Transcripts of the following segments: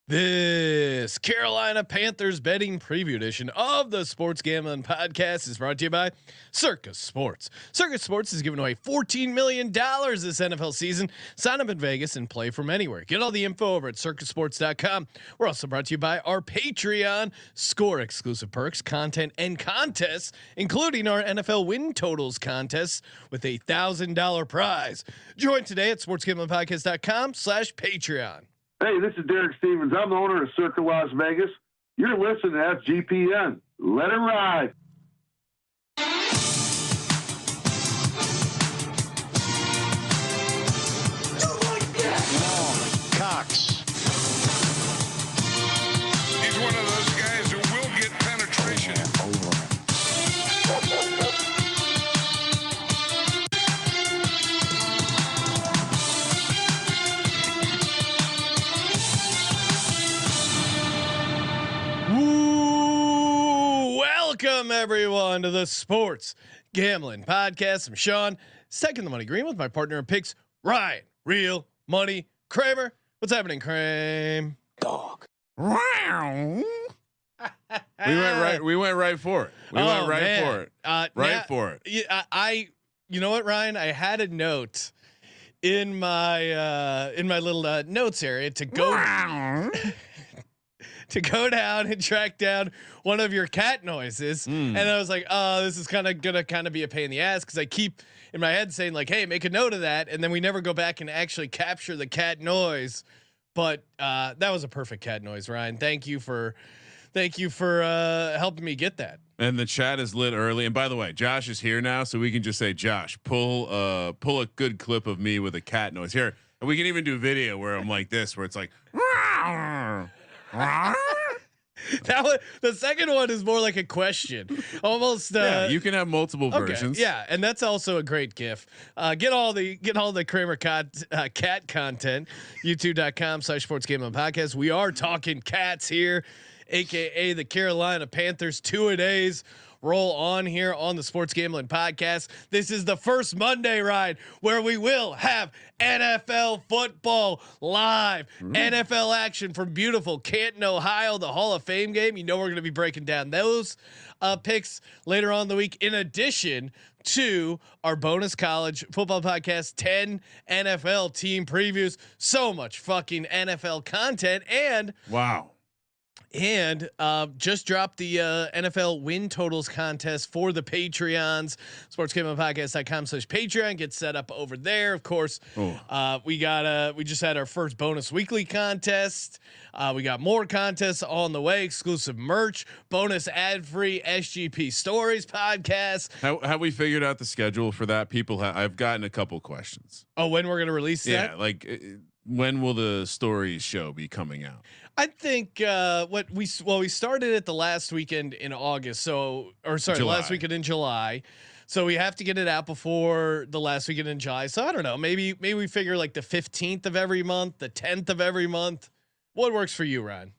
This Carolina Panthers betting preview edition of the Sports Gambling Podcast is brought to you by Circus Sports. Circus Sports is giving away $14 million this NFL season. Sign up in Vegas and play from anywhere. Get all the info over at circusports.com. We're also brought to you by our Patreon. Score exclusive perks, content, and contests, including our NFL win totals contests with a $1,000 prize. Join today at sportsgamblingpodcast.com/Patreon. Hey, this is Derek Stevens. I'm the owner of Circa Las Vegas. You're listening to SGPN. Let it ride. Cox. He's one of those guys who will get penetration. Welcome everyone to the Sports Gambling Podcast. I'm Sean, second the money green with my partner in picks, Ryan, Real Money Kramer. What's happening, Kramer? Dog. We went right for it. We went right for it. For it. Yeah, you know what, Ryan? I had a note in my little notes area to go to go down and track down one of your cat noises. And I was like, oh, this is gonna be a pain in the ass, because I keep in my head saying like, hey, make a note of that, and then we never go back and actually capture the cat noise. But that was a perfect cat noise, Ryan. Thank you for helping me get that. And the chat is lit early. And by the way, Josh is here now, so we can just say, Josh, pull a good clip of me with a cat noise here, and we can even do video where I'm like this, where it's like. That one, the second one is more like a question, almost. Yeah, you can have multiple versions. Yeah, and that's also a great GIF. Get all the Kramer cat content. YouTube.com/Sports Gambling Podcast. We are talking cats here, aka the Carolina Panthers. 2-a-days roll on here on the Sports Gambling Podcast. This is the first Monday ride where we will have NFL football live. NFL action from beautiful Canton, Ohio, the Hall of Fame game. You know we're going to be breaking down those picks later on in the week, in addition to our bonus college football podcast, 10 NFL team previews. So much fucking NFL content. And wow. And just dropped the NFL win totals contest for the Patreons. SportsGamblingPodcast.com/Patreon. Get set up over there. Of course, we just had our first bonus weekly contest. We got more contests on the way. Exclusive merch, bonus ad-free SGP Stories podcast. Have we figured out the schedule for that? I've gotten a couple questions. Oh, when we're gonna release that? Yeah, like when will the stories show be coming out? I think we started it the last weekend in August, the last weekend in July, so we have to get it out before the last weekend in July. So I don't know, maybe we figure like the 15th of every month, the 10th of every month. What works for you, Ryan?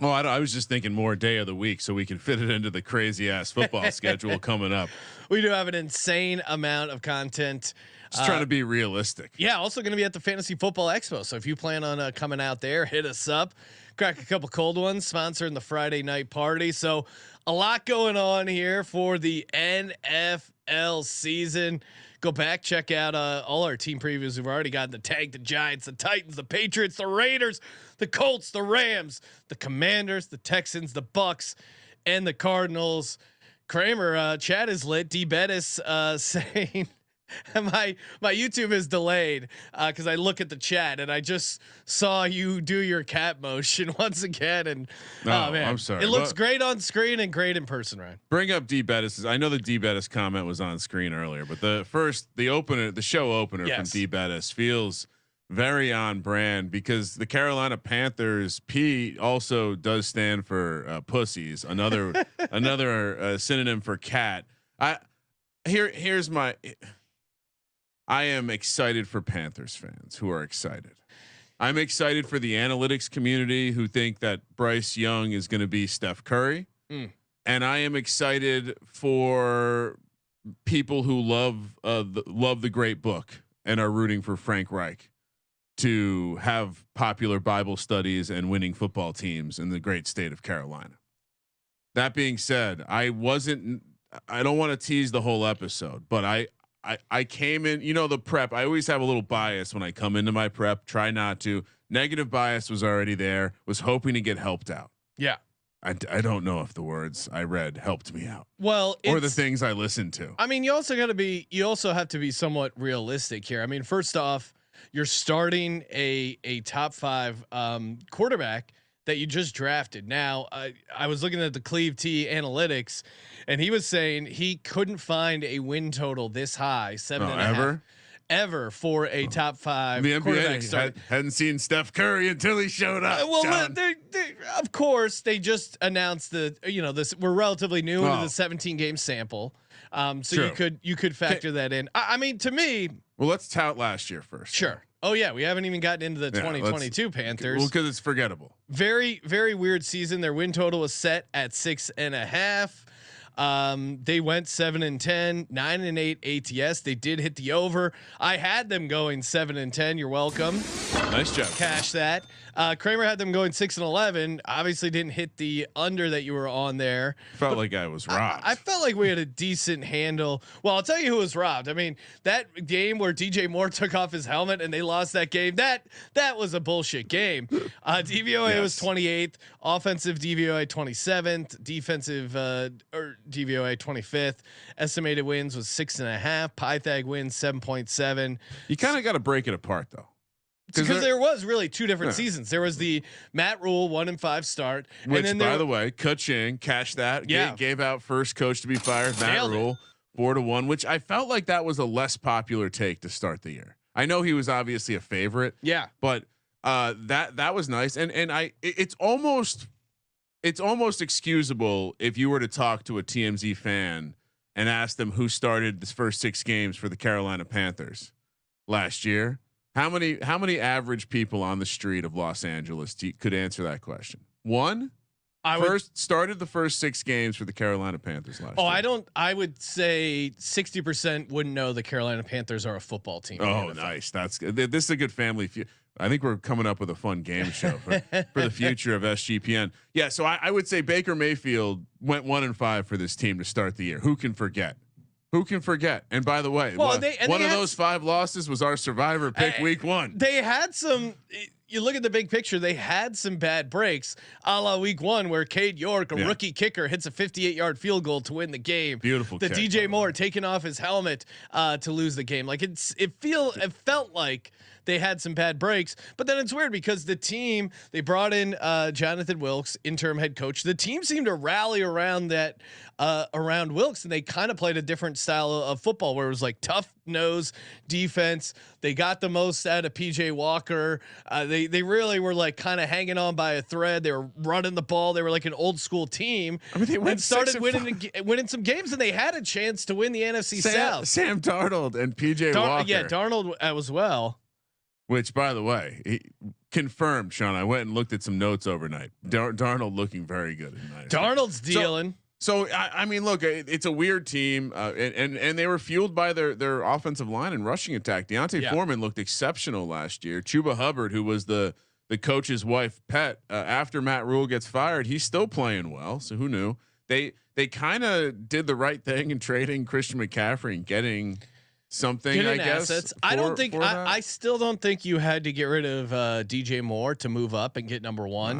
Oh, I was just thinking more day of the week so we can fit it into the crazy ass football schedule coming up. We do have an insane amount of content. Just trying to be realistic. Yeah, also going to be at the Fantasy Football Expo. So if you plan on coming out there, hit us up. Crack a couple cold ones, sponsoring the Friday night party. So a lot going on here for the NFL season. Go back, check out all our team previews. We've already got the Tag, the Giants, the Titans, the Patriots, the Raiders, the Colts, the Rams, the Commanders, the Texans, the Bucks, and the Cardinals. Kramer, chat is lit. D Bettis saying my YouTube is delayed because I look at the chat and I just saw you do your cat motion once again. And oh man, I'm sorry. It looks great on screen and great in person, Ryan. Bring up D Bettis. I know the D Bettis comment was on screen earlier, but the show opener from D Bettis feels very on brand, because the Carolina Panthers P also does stand for pussies. Another synonym for cat. Here's my. I am excited for Panthers fans who are excited. I'm excited for the analytics community who think that Bryce Young is going to be Steph Curry. And I am excited for people who love the great book and are rooting for Frank Reich. to have popular Bible studies and winning football teams in the great state of Carolina. That being said, I don't want to tease the whole episode, but I came in, the prep. I always have a little bias when I come into my prep, try not to. Negative bias was already there, was hoping to get helped out. Yeah. I don't know if the words I read helped me out. Well, or the things I listened to. I mean, you also have to be somewhat realistic here. I mean, first off, you're starting a top 5 quarterback that you just drafted. Now, I was looking at the Cleve T analytics, and he was saying he couldn't find a win total this high, 7.5 ever for a top 5 the quarterback NBA hadn't seen Steph Curry until he showed up. Of course, they just announced this. We're relatively new into the 17 game sample, so true. you could factor that in. I mean, to me, well, let's tout last year first. Sure. Oh yeah, we haven't even gotten into the 2022 Panthers. Well, because it's forgettable. Very, very weird season. Their win total was set at 6.5. They went 7-10, 9-8 ATS. They did hit the over. I had them going 7-10. You're welcome. Nice job. Cash that. Kramer had them going 6-11. Obviously didn't hit the under that you were on there. Felt like I was robbed. I felt like we had a decent handle. Well, I'll tell you who was robbed. I mean, that game where DJ Moore took off his helmet and they lost that game. That was a bullshit game. DVOA was 28th, offensive DVOA 27th, defensive or DVOA 25th. Estimated wins was 6.5. Pythag wins 7.7. You kind of got to break it apart though. Because there was really 2 different seasons. There was the Matt Rhule 1-5 start, which, and then by the way, Ka-ching cashed that. Yeah, gave out first coach to be fired. Matt Rhule 4-1, which I felt like that was a less popular take to start the year. I know he was obviously a favorite. Yeah, but that was nice, and it's almost excusable if you were to talk to a TMZ fan and ask them who started the first 6 games for the Carolina Panthers last year. How many average people on the street of Los Angeles could answer that question? One, started the first 6 games for the Carolina Panthers last year. I would say 60% wouldn't know the Carolina Panthers are a football team. Oh, nice. That's good. This is a good family feud. I think we're coming up with a fun game show for the future of SGPN. Yeah. So I would say Baker Mayfield went 1-5 for this team to start the year. Who can forget? Who can forget? And by the way, one of those 5 losses was our survivor pick week 1. They had some. You look at the big picture. They had some bad breaks, a la week 1, where Cade York, a rookie kicker, hits a 58-yard field goal to win the game. Beautiful. The DJ Moore taking off his helmet to lose the game. Like it felt like they had some bad breaks, but then it's weird because the team, they brought in Jonathan Wilkes, interim head coach. The team seemed to rally around that, around Wilkes, and they kind of played a different style of football where it was like tough nose defense. They got the most out of PJ Walker. They really were like kind of hanging on by a thread. They were running the ball. They were like an old school team. I mean, they started winning some games, and they had a chance to win the NFC South. Sam Darnold and PJ Walker. Yeah, Darnold as well. Which, by the way, he confirmed, Sean. I went and looked at some notes overnight. Darnold looking very good tonight. Darnold's dealing. So I mean, look, it's a weird team, and they were fueled by their offensive line and rushing attack. Deontay Foreman looked exceptional last year. Chuba Hubbard, who was the coach's wife pet, after Matt Rhule gets fired, he's still playing well. So who knew? They kind of did the right thing in trading Christian McCaffrey and getting something, I guess. Assets. I still don't think you had to get rid of DJ Moore to move up and get number 1.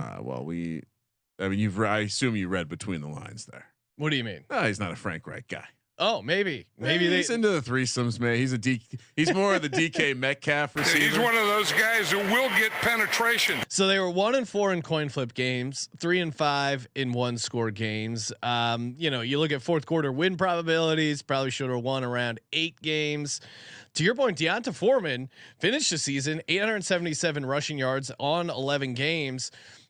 I assume you read between the lines there. What do you mean? He's not a Frank Reich guy. Oh, maybe he's into the threesomes, man. He's more of the DK Metcalf receiver. He's one of those guys who will get penetration. So they were 1-4 in coin flip games, 3-5 in 1-score games. You look at fourth quarter win probabilities, probably should have won around 8 games. To your point, Deonta Foreman finished the season 877 rushing yards on 11 games.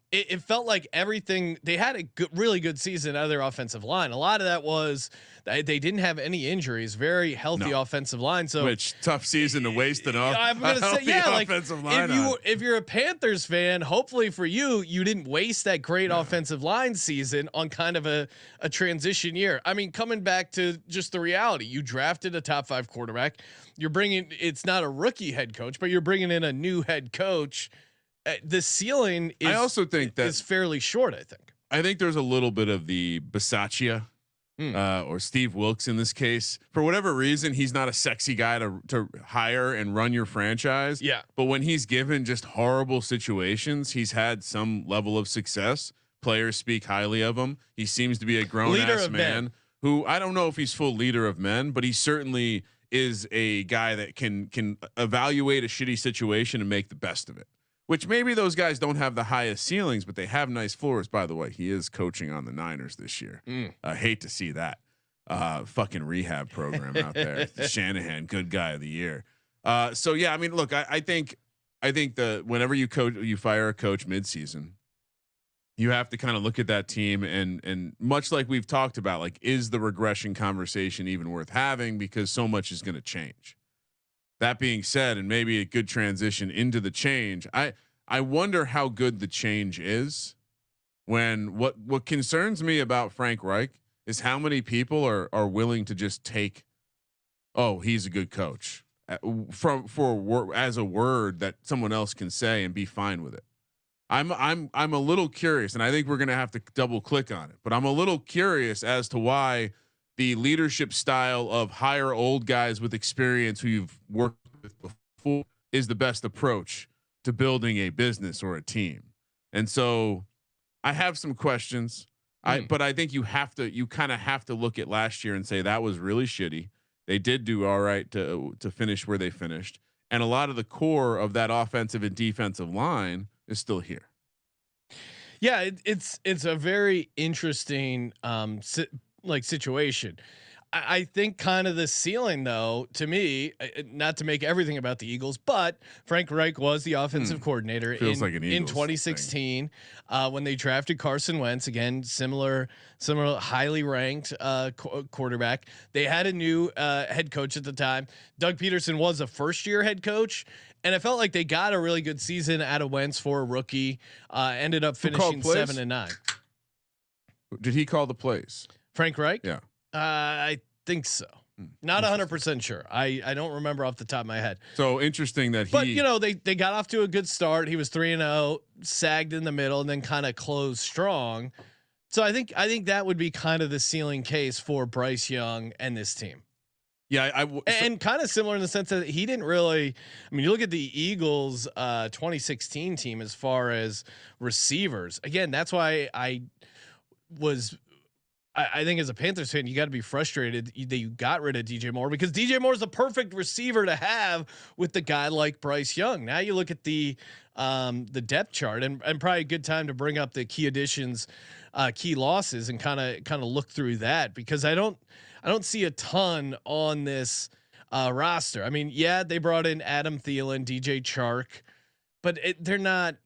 it felt like everything they had a really good season out of their offensive line. A lot of that was they didn't have any injuries, very healthy offensive line. So which tough season to waste I'm going to say, like if you're a Panthers fan, hopefully for you didn't waste that great offensive line season on kind of a transition year. I mean, coming back to just the reality, you drafted a top 5 quarterback. You're bringing, it's not a rookie head coach, but you're bringing in a new head coach. The ceiling is, I also think that is fairly short. I think there's a little bit of the Bisaccia or Steve Wilkes in this case. For whatever reason, he's not a sexy guy to hire and run your franchise. Yeah. But when he's given just horrible situations, he's had some level of success. Players speak highly of him. He seems to be a grown ass man who, I don't know if he's full leader of men, but he certainly is a guy that can evaluate a shitty situation and make the best of it. Which maybe those guys don't have the highest ceilings, but they have nice floors. By the way, he is coaching on the Niners this year. I hate to see that fucking rehab program out there. Shanahan, good guy of the year. So yeah, I mean, look, I think whenever you fire a coach midseason, you have to kind of look at that team and much like we've talked about, like, is the regression conversation even worth having, because so much is going to change. That being said, and maybe a good transition into the change, I wonder how good the change is. When what concerns me about Frank Reich is how many people are willing to just take, oh, he's a good coach, as a word that someone else can say and be fine with it. I'm a little curious, and I think we're gonna have to double click on it. But I'm a little curious as to why the leadership style of hire old guys with experience who you've worked with before is the best approach to building a business or a team. And so I have some questions. But I think you kind of have to look at last year and say that was really shitty. They did do all right to finish where they finished. And a lot of the core of that offensive and defensive line is still here. Yeah. It's a very interesting, situation. I think kind of the ceiling, though, to me, not to make everything about the Eagles, but Frank Reich was the offensive coordinator in 2016 when they drafted Carson Wentz. Again, similar, highly ranked quarterback. They had a new head coach at the time. Doug Peterson was a first-year head coach, and it felt like they got a really good season out of Wentz for a rookie. Ended up finishing 7-9. Did he call the plays? Frank Reich? Yeah. I think so. Not 100% sure. I don't remember off the top of my head. So interesting that but they got off to a good start. He was 3-0, sagged in the middle, and then kind of closed strong. So I think that would be kind of the ceiling case for Bryce Young and this team. Yeah, and kind of similar in the sense that he didn't really. I mean, you look at the Eagles 2016 team as far as receivers. Again, that's why I think as a Panthers fan, you got to be frustrated that you got rid of DJ Moore, because DJ Moore is the perfect receiver to have with the guy like Bryce Young. Now you look at the depth chart, and probably a good time to bring up the key additions, key losses, and kind of look through that, because I don't see a ton on this roster. I mean, yeah, they brought in Adam Thielen, DJ Chark, but they're not.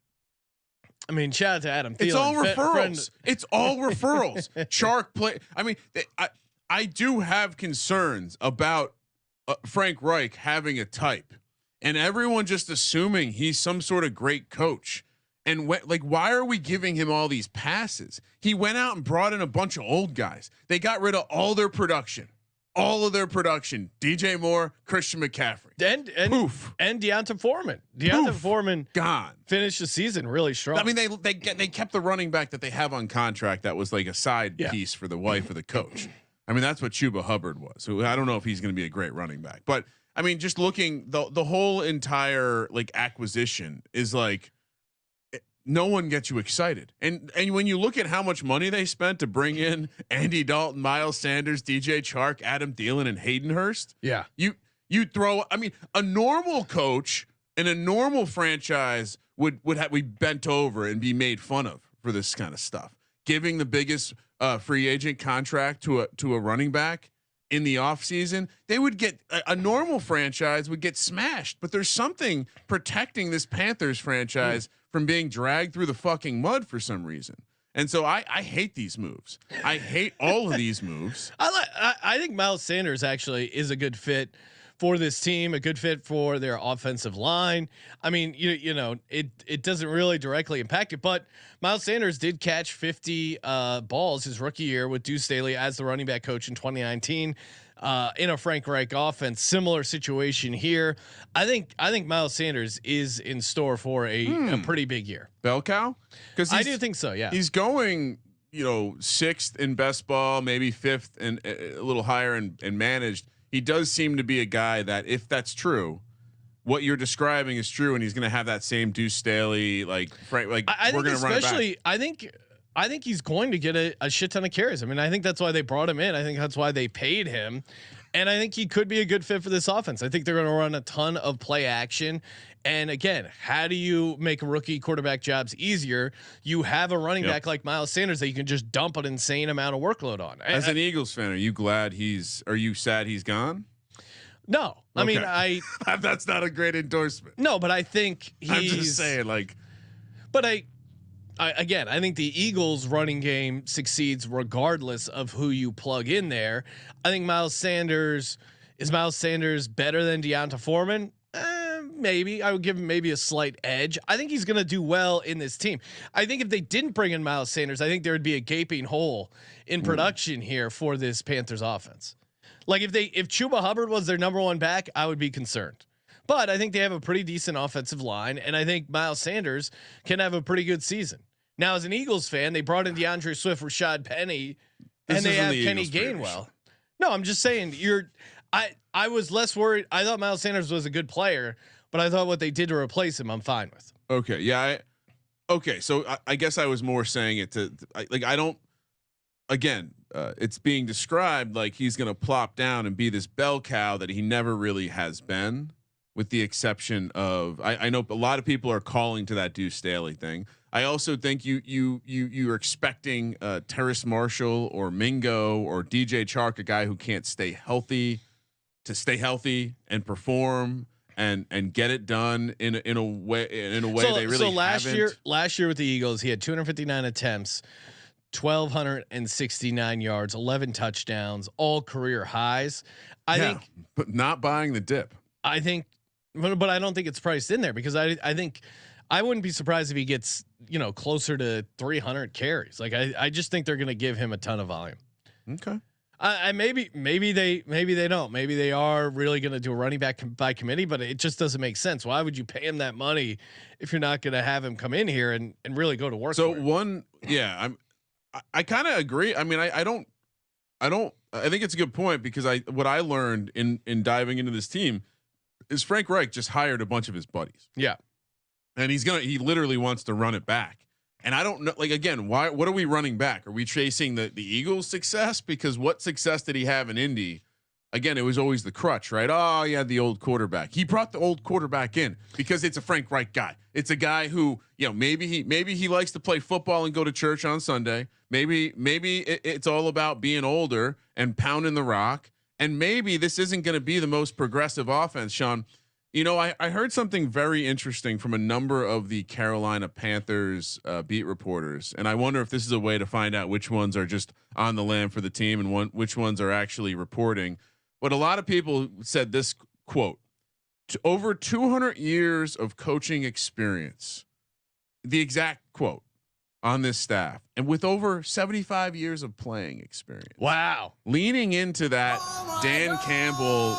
I mean, shout out to Adam Thielen. It's all referrals. It's all referrals. Chark play. I mean, I do have concerns about Frank Reich having a type, and everyone just assuming he's some sort of great coach. And why are we giving him all these passes? He went out and brought in a bunch of old guys. They got rid of all their production. DJ Moore, Christian McCaffrey, and poof, and Deonta Foreman. Deonta Foreman gone. Finished the season really strong. I mean, they kept the running back that they have on contract that was like a side piece for the wife of the coach. I mean, that's what Chuba Hubbard was. So I don't know if he's going to be a great running back, but I mean, just looking the whole entire acquisition is like. No one gets you excited. And when you look at how much money they spent to bring in Andy Dalton, Miles Sanders, DJ Chark, Adam Thielen, and Hayden Hurst. Yeah. You throw, I mean, a normal coach in a normal franchise would have we bent over and be made fun of for this kind of stuff. Giving the biggest free agent contract to a running back in the offseason, they would get a normal franchise would get smashed. But there's something protecting this Panthers franchise from being dragged through the fucking mud for some reason. And so I hate these moves. I hate all of these moves. I think Miles Sanders actually is a good fit for this team, a good fit for their offensive line. I mean, you know, it doesn't really directly impact it, but Miles Sanders did catch 50 balls his rookie year with Deuce Staley as the running back coach in 2019 in a Frank Reich offense. Similar situation here. I think Miles Sanders is in store for a pretty big year. Bell cow? Because I do think so. Yeah, he's going, you know, 6th in best ball, maybe 5th and a little higher and managed. He does seem to be a guy that, if that's true, what you're describing is true, and he's going to have that same Deuce Staley like Frank. Like we're going to run it back. I think he's going to get a shit ton of carries. I mean, I think that's why they brought him in. I think that's why they paid him, and I think he could be a good fit for this offense. I think they're going to run a ton of play action. And again, how do you make rookie quarterback jobs easier? You have a running back like Miles Sanders that you can just dump an insane amount of workload on. As an Eagles fan, are you sad he's gone? No, I mean, that's not a great endorsement. No, but I think I'm just saying, like, but I think the Eagles running game succeeds regardless of who you plug in there. I think Miles Sanders better than Deonta Foreman? Maybe I would give him maybe a slight edge. I think he's going to do well in this team. I think if they didn't bring in Miles Sanders, I think there would be a gaping hole in production here for this Panthers offense. Like if Chuba Hubbard was their number one back, I would be concerned. But I think they have a pretty decent offensive line, and I think Miles Sanders can have a pretty good season. Now, as an Eagles fan, they brought in DeAndre Swift, Rashad Penny, and they have Kenny Gainwell. No, I'm just saying I was less worried. I thought Miles Sanders was a good player, but I thought what they did to replace him, I'm fine with. Okay. Yeah. So I guess I was more saying it I don't, again, it's being described like he's going to plop down and be this bell cow that he never really has been, with the exception of, I know a lot of people are calling to that Deuce Staley thing. I also think you're expecting Terrace Marshall or Mingo or DJ Chark, a guy who can't stay healthy, to stay healthy and perform and get it done in a way they really haven't. Last year with the Eagles, he had 259 attempts, 1,269 yards, 11 touchdowns, all career highs. I think, but not buying the dip. I think, but I don't think it's priced in there, because I think I wouldn't be surprised if he gets, closer to 300 carries. Like I just think they're going to give him a ton of volume. Okay. Maybe they don't. Maybe they are really going to do a running back by committee, but it just doesn't make sense. Why would you pay him that money if you're not going to have him come in here and really go to work? So I kind of agree. I mean, I think it's a good point, because what I learned in diving into this team is Frank Reich just hired a bunch of his buddies. Yeah. And he literally wants to run it back. And I don't know, like, again, what are we running back? Are we chasing the Eagles' success? Because what success did he have in Indy? Again, it was always the crutch, right? Oh, yeah, the old quarterback. He brought the old quarterback in because it's a Frank Reich guy. It's a guy who, maybe he likes to play football and go to church on Sunday. Maybe it's all about being older and pounding the rock. And maybe this isn't going to be the most progressive offense, Sean. I heard something very interesting from a number of the Carolina Panthers beat reporters, and I wonder if this is a way to find out which ones are just on the lam for the team and which ones are actually reporting. But a lot of people said this quote: over 200 years of coaching experience, the exact quote on this staff, and with over 75 years of playing experience. Wow. Leaning into that Dan Campbell,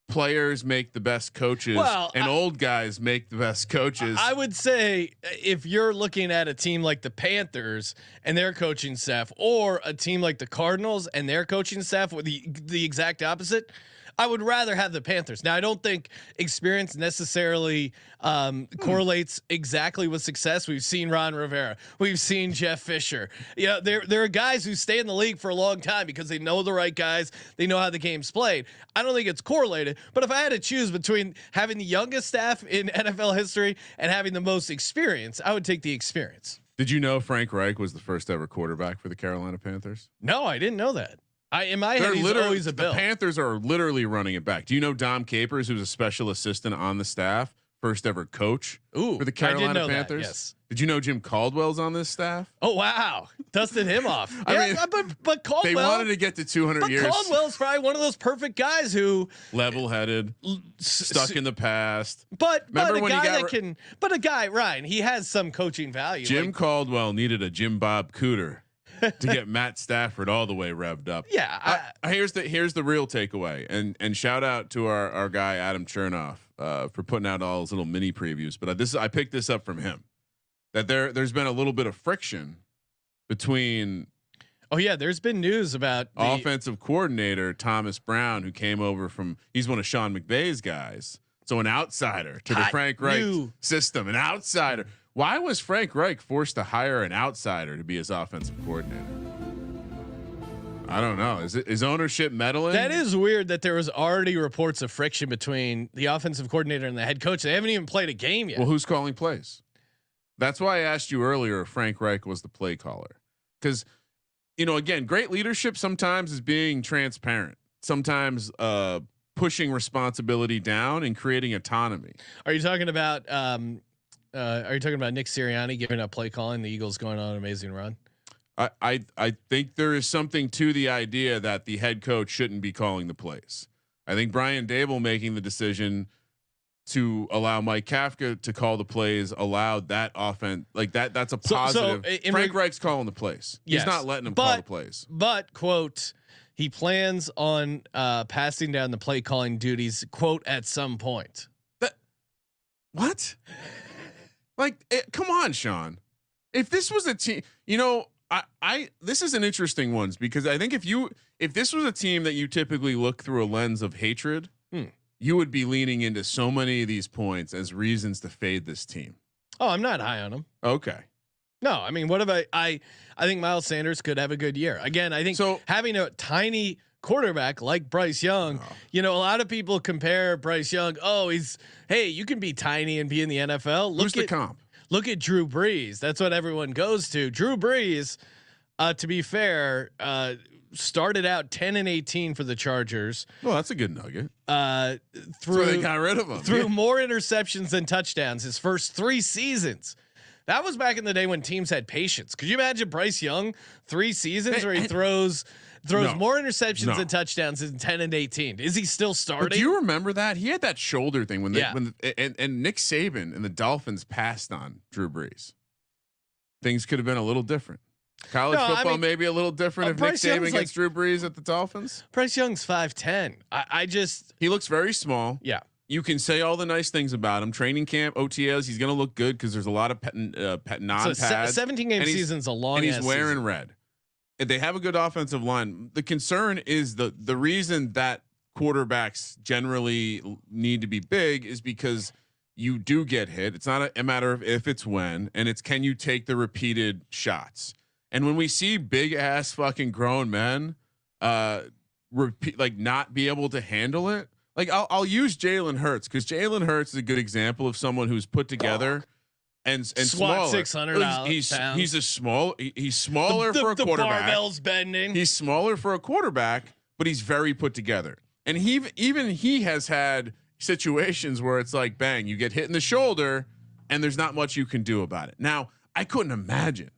players make the best coaches, and old guys make the best coaches. I would say if you're looking at a team like the Panthers and their coaching staff, or a team like the Cardinals and their coaching staff with the exact opposite, I would rather have the Panthers. Now, I don't think experience necessarily correlates exactly with success. We've seen Ron Rivera. We've seen Jeff Fisher. There are guys who stay in the league for a long time because they know the right guys. They know how the game's played. I don't think it's correlated. But if I had to choose between having the youngest staff in NFL history and having the most experience, I would take the experience. Did you know Frank Reich was the first ever quarterback for the Carolina Panthers? No, I didn't know that. In my head, he's always a Bill. The Panthers are literally running it back. Do you know Dom Capers, who's a special assistant on the staff, first ever coach for the Carolina Panthers? Yes. Did you know Jim Caldwell's on this staff? Oh wow, dusted him off. I mean, but Caldwell. They wanted to get to 200 years. Caldwell's probably one of those perfect guys who level-headed, stuck in the past. But a guy Ryan, he has some coaching value. Jim Caldwell needed a Jim Bob Cooter to get Matt Stafford all the way revved up. Yeah. Here's the real takeaway, and shout out to our guy Adam Chernoff for putting out all his little mini previews. But I picked this up from him, that there's been a little bit of friction between. Oh yeah, there's been news about the offensive coordinator Thomas Brown, who came over he's one of Sean McVay's guys, so an outsider to the Frank Reich system, an outsider. Why was Frank Reich forced to hire an outsider to be his offensive coordinator? I don't know. Is ownership meddling? That is weird that there was already reports of friction between the offensive coordinator and the head coach. They haven't even played a game yet. Well, who's calling plays? That's why I asked you earlier if Frank Reich was the play caller. Because, again, great leadership sometimes is being transparent. Sometimes pushing responsibility down and creating autonomy. Are you talking about Nick Sirianni giving up play calling? The Eagles going on an amazing run. I think there is something to the idea that the head coach shouldn't be calling the plays. I think Brian Dable making the decision to allow Mike Kafka to call the plays allowed that offense like that. That's a positive. So Frank Reich's calling the plays. Yes, he's not letting him call the plays. But quote, he plans on passing down the play calling duties, quote, at some point. What? Come on, Sean. If this was a team, this is an interesting one because I think if this was a team that you typically look through a lens of hatred, you would be leaning into so many of these points as reasons to fade this team. Oh, I'm not high on them. Okay. No, I mean, what if I think Miles Sanders could have a good year. Again, I think having a tiny quarterback like Bryce Young, a lot of people compare Bryce Young. Oh, you can be tiny and be in the NFL. Who's the comp? Look at Drew Brees. That's what everyone goes to. Drew Brees, to be fair, started out 10-18 for the Chargers. Well, that's a good nugget. They got rid of him. Threw more interceptions than touchdowns his first 3 seasons. That was back in the day when teams had patience. Could you imagine Bryce Young 3 seasons where he throws more interceptions than touchdowns in 10 and 18? Is he still starting? But do you remember that he had that shoulder thing when Nick Saban and the Dolphins passed on Drew Brees? Things could have been a little different. College football maybe a little different if Nick Saban gets Drew Brees at the Dolphins. Bryce Young's 5'10". He looks very small. Yeah. You can say all the nice things about him. Training camp, OTAs, he's going to look good because there's a lot of non-pads. So 17-game season's a long. And he's wearing season. red. They have a good offensive line. The concern is the reason that quarterbacks generally need to be big is because you do get hit. It's not a matter of if, it's when, and it's can you take the repeated shots. And when we see big ass fucking grown men, not be able to handle it. Like I'll use Jalen Hurts because Jalen Hurts is a good example of someone who's put together and squat 600 pounds. He's smaller for a quarterback. The barbell's bending. He's smaller for a quarterback, but he's very put together. And he has had situations where it's like, bang, you get hit in the shoulder, and there's not much you can do about it. Now, I couldn't imagine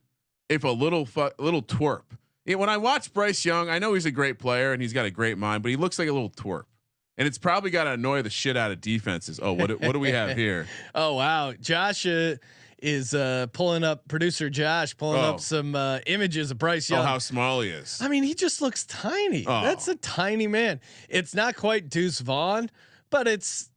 if a little twerp. When I watch Bryce Young, I know he's a great player and he's got a great mind, but he looks like a little twerp. And it's probably got to annoy the shit out of defenses. Oh, what do we have here? Oh wow, Josh is pulling up. Producer Josh pulling up some images of Bryce Young. Oh, how small he is! I mean, he just looks tiny. Oh. That's a tiny man. It's not quite Deuce Vaughn, but it's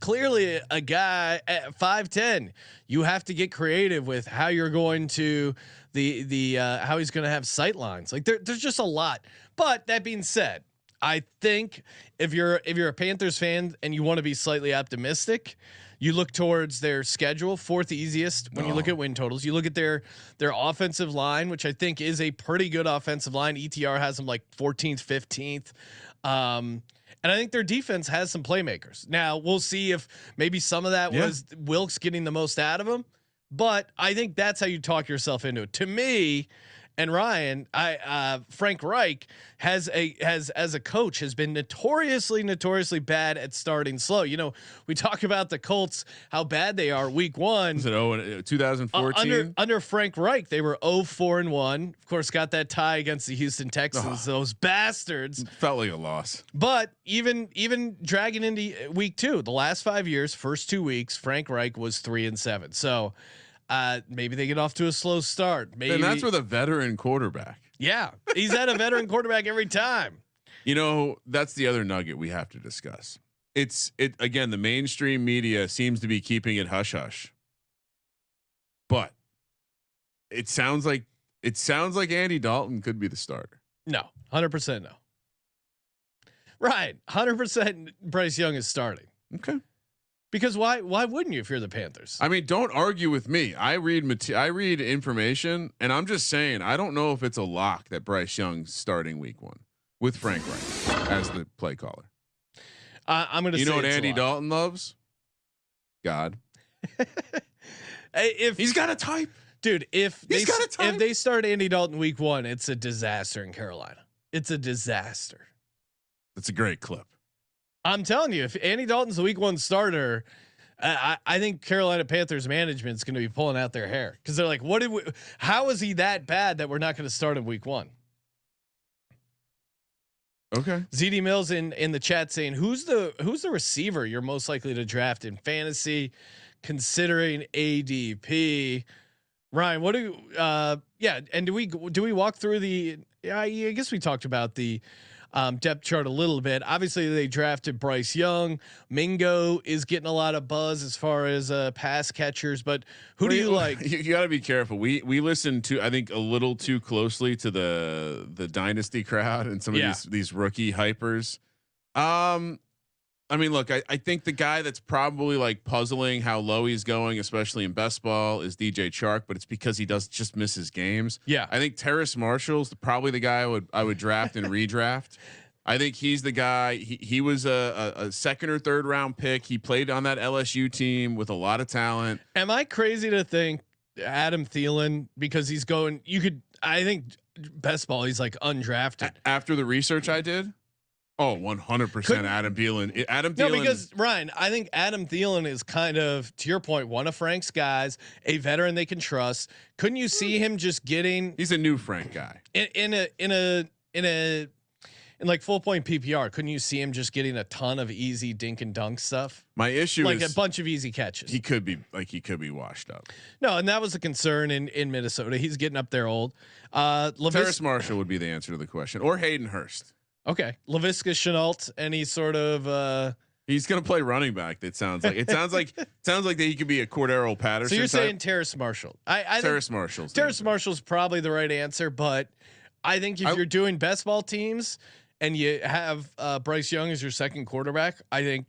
clearly a guy at 5'10". You have to get creative with how you're going to how he's going to have sight lines. Like there's just a lot. But that being said, I think if you're a Panthers fan and you want to be slightly optimistic, you look towards their schedule, 4th easiest when you look at win totals. You look at their offensive line, which I think is a pretty good offensive line. ETR has them like 14th, 15th. And I think their defense has some playmakers. Now we'll see if maybe some of that was Wilkes getting the most out of them, but I think that's how you talk yourself into it. To me, And Ryan, Frank Reich has as a coach has been notoriously bad at starting slow. You know, we talk about the Colts, how bad they are week 1. Was it 2014? Under Frank Reich, they were 0-4-1. Of course, got that tie against the Houston Texans. Those bastards. Felt like a loss. But even dragging into week 2, the last 5 years, first 2 weeks, Frank Reich was 3-7. So maybe they get off to a slow start. Maybe, and that's with a veteran quarterback. Yeah, he's had a veteran quarterback every time. You know, that's the other nugget we have to discuss. It again, the mainstream media seems to be keeping it hush hush. But it sounds like Andy Dalton could be the starter. No, 100% no. Right, 100% Bryce Young is starting. Okay. Because why wouldn't you if you're the Panthers? I mean, don't argue with me. I read information, and I'm just saying I don't know if it's a lock that Bryce Young's starting week 1 with Frank Reich as the play caller. I'm gonna. You know what Andy Dalton loves? God. If he's got a type, dude. If they start Andy Dalton week 1, it's a disaster in Carolina. It's a disaster. That's a great clip. I'm telling you, if Andy Dalton's the week 1 starter, I think Carolina Panthers management's going to be pulling out their hair because they're like, how is he that bad that we're not going to start him week 1? Okay. ZD Mills in the chat saying, who's the receiver you're most likely to draft in fantasy considering ADP? Ryan, what do and do we walk through the I guess we talked about the depth chart a little bit. Obviously they drafted Bryce Young. Mingo is getting a lot of buzz as far as pass catchers, but who do you like? You got to be careful. We listen to, I think, a little too closely to the dynasty crowd and some of these rookie hypers. I mean, look, I think the guy that's probably like puzzling how low he's going, especially in best ball, is DJ Chark, but it's because he does just miss his games. Yeah, I think Terrace Marshall's probably the guy I would draft and redraft. I think he's the guy. He was a second or third round pick. He played on that LSU team with a lot of talent. Am I crazy to think Adam Thielen, because he's going? I think best ball, he's like undrafted. After the research I did. Oh, 100% Adam Thielen. No, because Ryan, I think Adam Thielen is kind of, to your point, one of Frank's guys, a veteran they can trust. Couldn't you see him just getting? He's a new Frank guy in like full point PPR. Couldn't you see him just getting a ton of easy dink and dunk stuff? My issue is a bunch of easy catches. He could be washed up. No, and that was a concern in Minnesota. He's getting up there old. Terrace Marshall would be the answer to the question, or Hayden Hurst. Okay, Laviska Shenault, any sort of. He's going to play running back. That sounds like that he could be a Cordero Patterson. So you're type. saying Terrace Marshall? I Terrace Marshall's probably the right answer, but I think if you're doing best ball teams and you have Bryce Young as your second quarterback, I think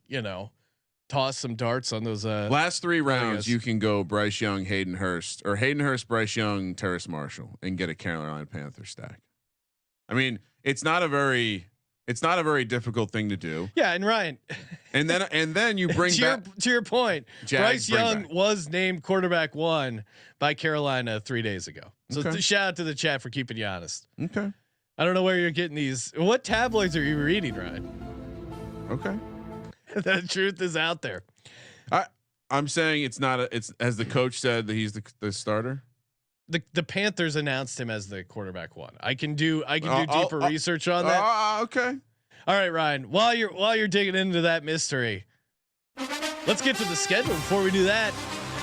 toss some darts on those last 3 rounds. You can go Bryce Young, Hayden Hurst, or Hayden Hurst, Bryce Young, Terrace Marshall, and get a Carolina Panthers stack. I mean, it's not a very difficult thing to do. Yeah, and Ryan, and then you bring to your point. Bryce Young was named quarterback 1 by Carolina 3 days ago. So shout out to the chat for keeping you honest. Okay. I don't know where you're getting these. What tabloids are you reading, Ryan? Okay. The truth is out there. I'm saying it's not. It's as the coach said that he's the starter. The Panthers announced him as the quarterback 1. I can do deeper research on that. Okay. All right, Ryan. While you're digging into that mystery, let's get to the schedule. Before we do that,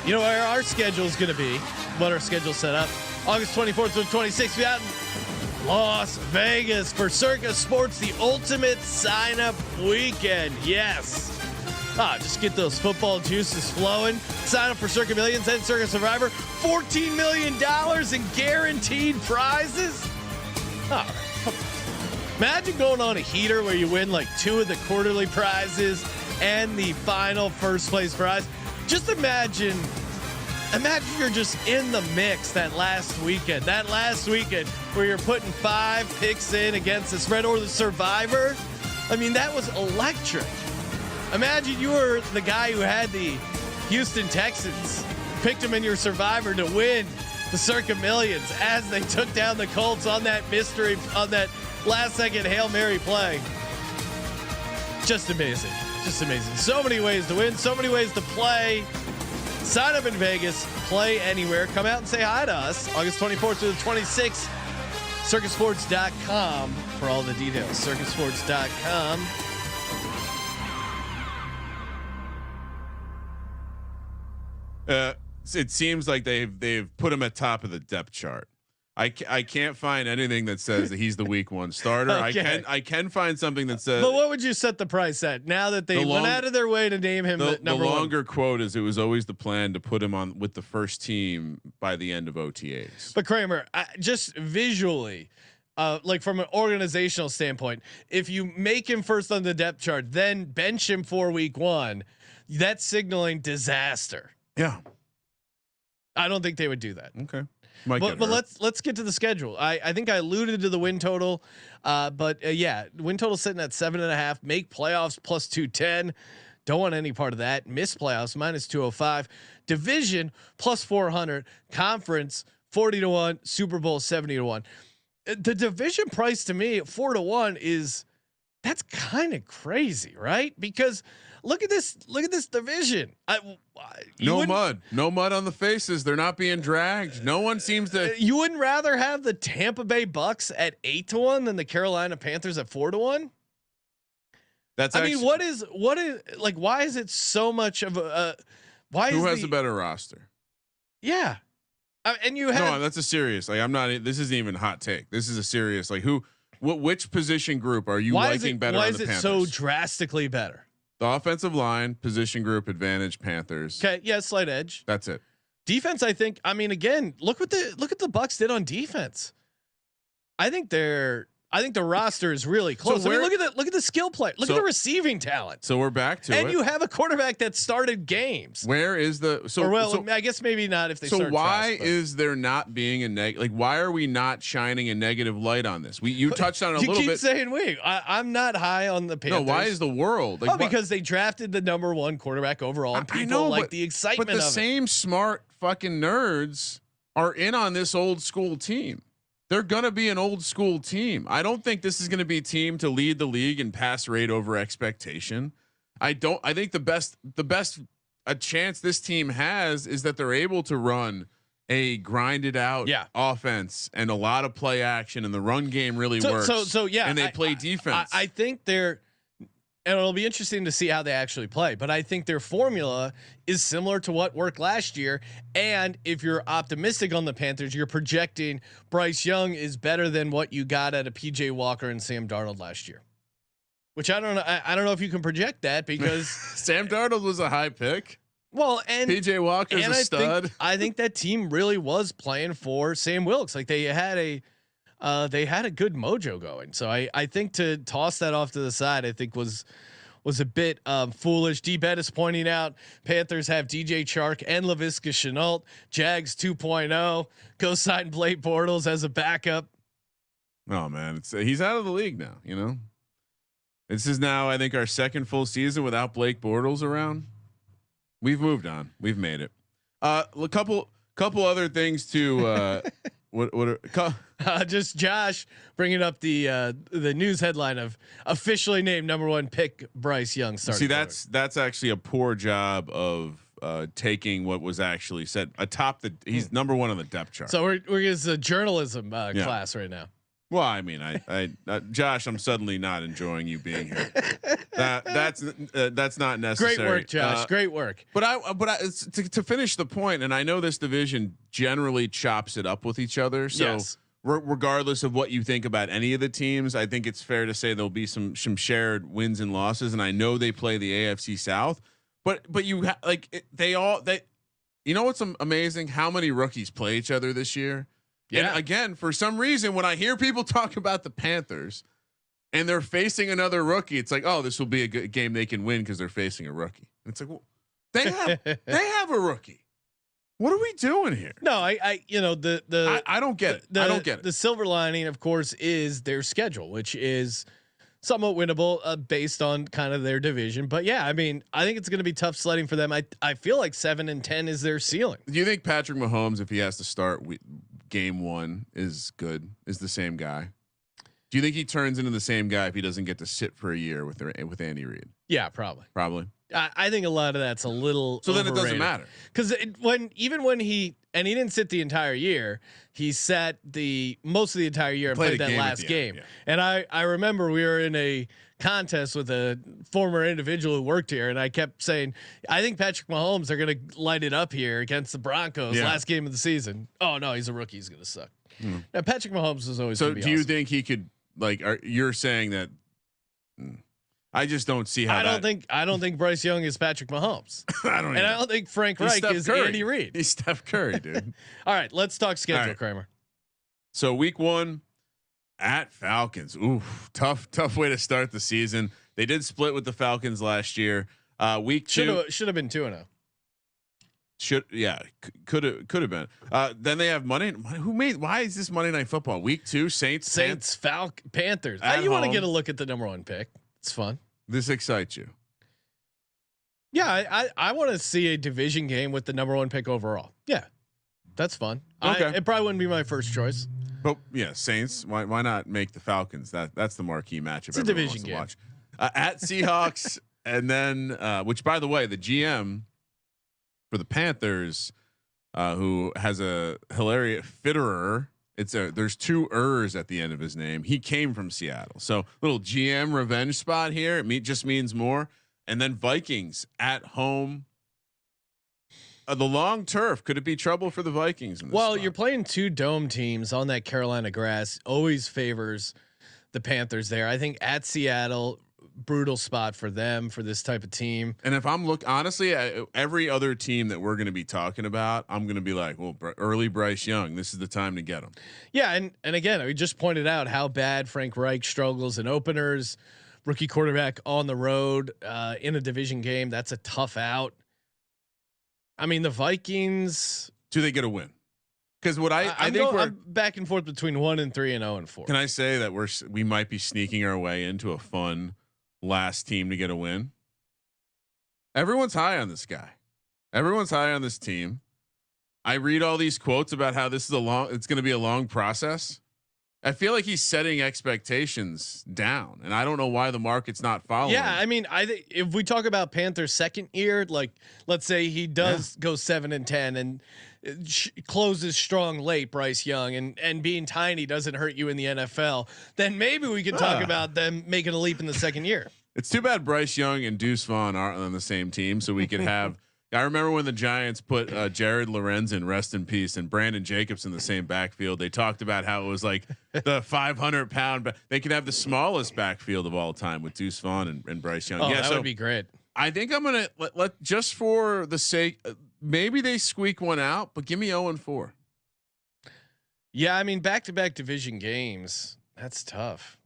you know where our schedule is going to be. What our schedule set up. August 24th through 26th, we out in Las Vegas for Circa Sports, the ultimate sign-up weekend. Yes. Just get those football juices flowing. Sign up for Circa Millions and Circa Survivor. $14 million in guaranteed prizes. All right. Imagine going on a heater where you win like 2 of the quarterly prizes and the final first place prize. Just imagine you're just in the mix that last weekend where you're putting 5 picks in against the spread or the Survivor. I mean, that was electric. Imagine you were the guy who had the Houston Texans, picked them in your Survivor to win the Circa Millions as they took down the Colts on that last second Hail Mary play. Just amazing. Just amazing. So many ways to win, so many ways to play. Sign up in Vegas, play anywhere. Come out and say hi to us August 24th through the 26th. Circusports.com for all the details. Circusports.com. It seems like they've put him at top of the depth chart. I can't find anything that says that he's the week 1 starter. Okay. I can find something that says. But what would you set the price at now that they went out of their way to name him the number 1? The longer quote is it was always the plan to put him on with the first team by the end of OTAs. But Kramer, just visually, like from an organizational standpoint, if you make him first on the depth chart, then bench him for week 1, that's signaling disaster. Yeah. I don't think they would do that. Okay. But let's get to the schedule. I think I alluded to the win total, but yeah, win total sitting at 7.5. Make playoffs plus 210. Don't want any part of that. Miss playoffs minus 205. Division plus 400. Conference 40-1. Super Bowl 70-1. The division price to me 4-1 that's kind of crazy, right? Because look at this division. No mud on the faces. They're not being dragged. No one seems to. You wouldn't rather have the Tampa Bay Bucks at 8-1 than the Carolina Panthers at 4-1? That's. I mean, what is like? Why is it so much of a? Who has a better roster? Yeah, and you have. No, that's a serious. Like, I'm not. This isn't even a hot take. This is a serious. Like, which position group are you liking better? Why on is the it Panthers? so drastically better? The offensive line position group advantage Panthers. Okay, yeah, slight edge. That's it. Defense, I think. I mean, again, look at the Bucks did on defense. I think the roster is really close. So I mean, look at the skill play. Look at the receiving talent. So we're back to it. And you have a quarterback that started games. Where is the I guess maybe not if they. So start why trash, is there not being a why are we not shining a negative light on this? You touched on it a little bit. You keep saying I'm not high on the Panthers. No, why is the world? Because they drafted the number 1 quarterback overall. And people like the excitement. But the same smart fucking nerds are in on this old school team. They're going to be an old school team. I don't think this is going to be a team to lead the league in pass rate over expectation. I think the best a chance this team has is that they're able to run a grinded out offense and a lot of play action, and the run game really works. So yeah, and they play defense. I think and it'll be interesting to see how they actually play, but I think their formula is similar to what worked last year. And if you're optimistic on the Panthers, you're projecting Bryce Young is better than what you got at a PJ Walker and Sam Darnold last year, which I don't know. I don't know if you can project that because Sam Darnold was a high pick. Well, and PJ Walker's a stud. I think that team really was playing for Sam Wilkes. Like they had a good mojo going. So I think to toss that off to the side, I think was a bit foolish. D Bettis pointing out Panthers have DJ Chark and Laviska Shenault. Jags 2.0. Go sign Blake Bortles as a backup. Oh man, he's out of the league now. You know, this is now I think our second full season without Blake Bortles around. We've moved on. We've made it. A couple other things to. Just Josh bringing up the news headline of officially named number 1 pick Bryce Young. See, that's actually a poor job of taking what was actually said atop the. He's number 1 on the depth chart. So we're in a journalism class right now. Well, I mean, Josh, I'm suddenly not enjoying you being here. That's not necessary. Great work, Josh. Great work. But to finish the point, and I know this division generally chops it up with each other. So yes. Regardless of what you think about any of the teams, I think it's fair to say there'll be some shared wins and losses. And I know they play the AFC South, but you you know what's amazing? How many rookies play each other this year? Yeah. And again, for some reason, when I hear people talk about the Panthers and they're facing another rookie, it's like, oh, this will be a good game they can win because they're facing a rookie. And it's like, well, they have a rookie. What are we doing here? No, I don't get it. I don't get it. The silver lining, of course, is their schedule, which is somewhat winnable based on kind of their division. But yeah, I mean, I think it's going to be tough sledding for them. I feel like 7-10 is their ceiling. Do you think Patrick Mahomes, if he has to start game 1, is good? Is the same guy? Do you think he turns into the same guy if he doesn't get to sit for a year with Andy Reid? Yeah, probably. I think a lot of that's a little. So then it doesn't matter because when he didn't sit the entire year, he sat most of the entire year and played that last game. Yeah. And I remember we were in a contest with a former individual who worked here, and I kept saying, I think Patrick Mahomes are going to light it up here against the Broncos last game of the season. Oh no, he's a rookie. He's going to suck. Now Patrick Mahomes is always. So do you think he could? Like, you're saying that? I just don't see how. I don't think Bryce Young is Patrick Mahomes. I don't think Frank Reich is Andy Reid. He's Steph Curry, dude. All right, let's talk schedule, Kramer. So week 1 at Falcons. Ooh, tough way to start the season. They did split with the Falcons last year. Week 2 should have been 2-0. Could have been. Then they have Monday. Why is this Monday Night Football? Week 2, Saints, Panthers. You want to get a look at the number 1 pick? It's fun. This excites you? Yeah, I want to see a division game with the number 1 pick overall. Yeah, that's fun. Okay, it probably wouldn't be my first choice. But yeah, Saints. Why not make the Falcons? That's the marquee matchup. It's a division game. Watch. At Seahawks, and then which, by the way, the GM for the Panthers, who has a hilarious Fitterer. There's 2 ers at the end of his name. He came from Seattle, so little GM revenge spot here. It just means more. And then Vikings at home. The long turf, could it be trouble for the Vikings? In this spot? You're playing 2 dome teams on that Carolina grass. Always favors the Panthers there. I think at Seattle, brutal spot for them for this type of team. And if I'm honestly, every other team that we're going to be talking about, I'm going to be like, well, early Bryce Young, this is the time to get him. Yeah, and again, we just pointed out how bad Frank Reich struggles in openers. Rookie quarterback on the road in a division game, that's a tough out. I mean, the Vikings. Do they get a win? Because what I'm back and forth between 1-3 and 0-4. Can I say that we might be sneaking our way into a fun last team to get a win? Everyone's high on this guy. Everyone's high on this team. I read all these quotes about how this is it's going to be a long process. I feel like he's setting expectations down, and I don't know why the market's not following. Yeah, I mean, if we talk about Panthers' second year, like let's say he does go 7-10 and closes strong late, Bryce Young, and being tiny doesn't hurt you in the NFL, then maybe we could talk about them making a leap in the second year. It's too bad Bryce Young and Deuce Vaughn aren't on the same team, so we could have. I remember when the Giants put Jared Lorenzen, rest in peace, and Brandon Jacobs in the same backfield. They talked about how it was like the 500-pound. They could have the smallest backfield of all time with Deuce Vaughn and Bryce Young. Yeah, that would be great. I think I'm gonna let just for the sake. Maybe they squeak one out, but give me 0-4. Yeah, I mean, back-to-back division games. That's tough.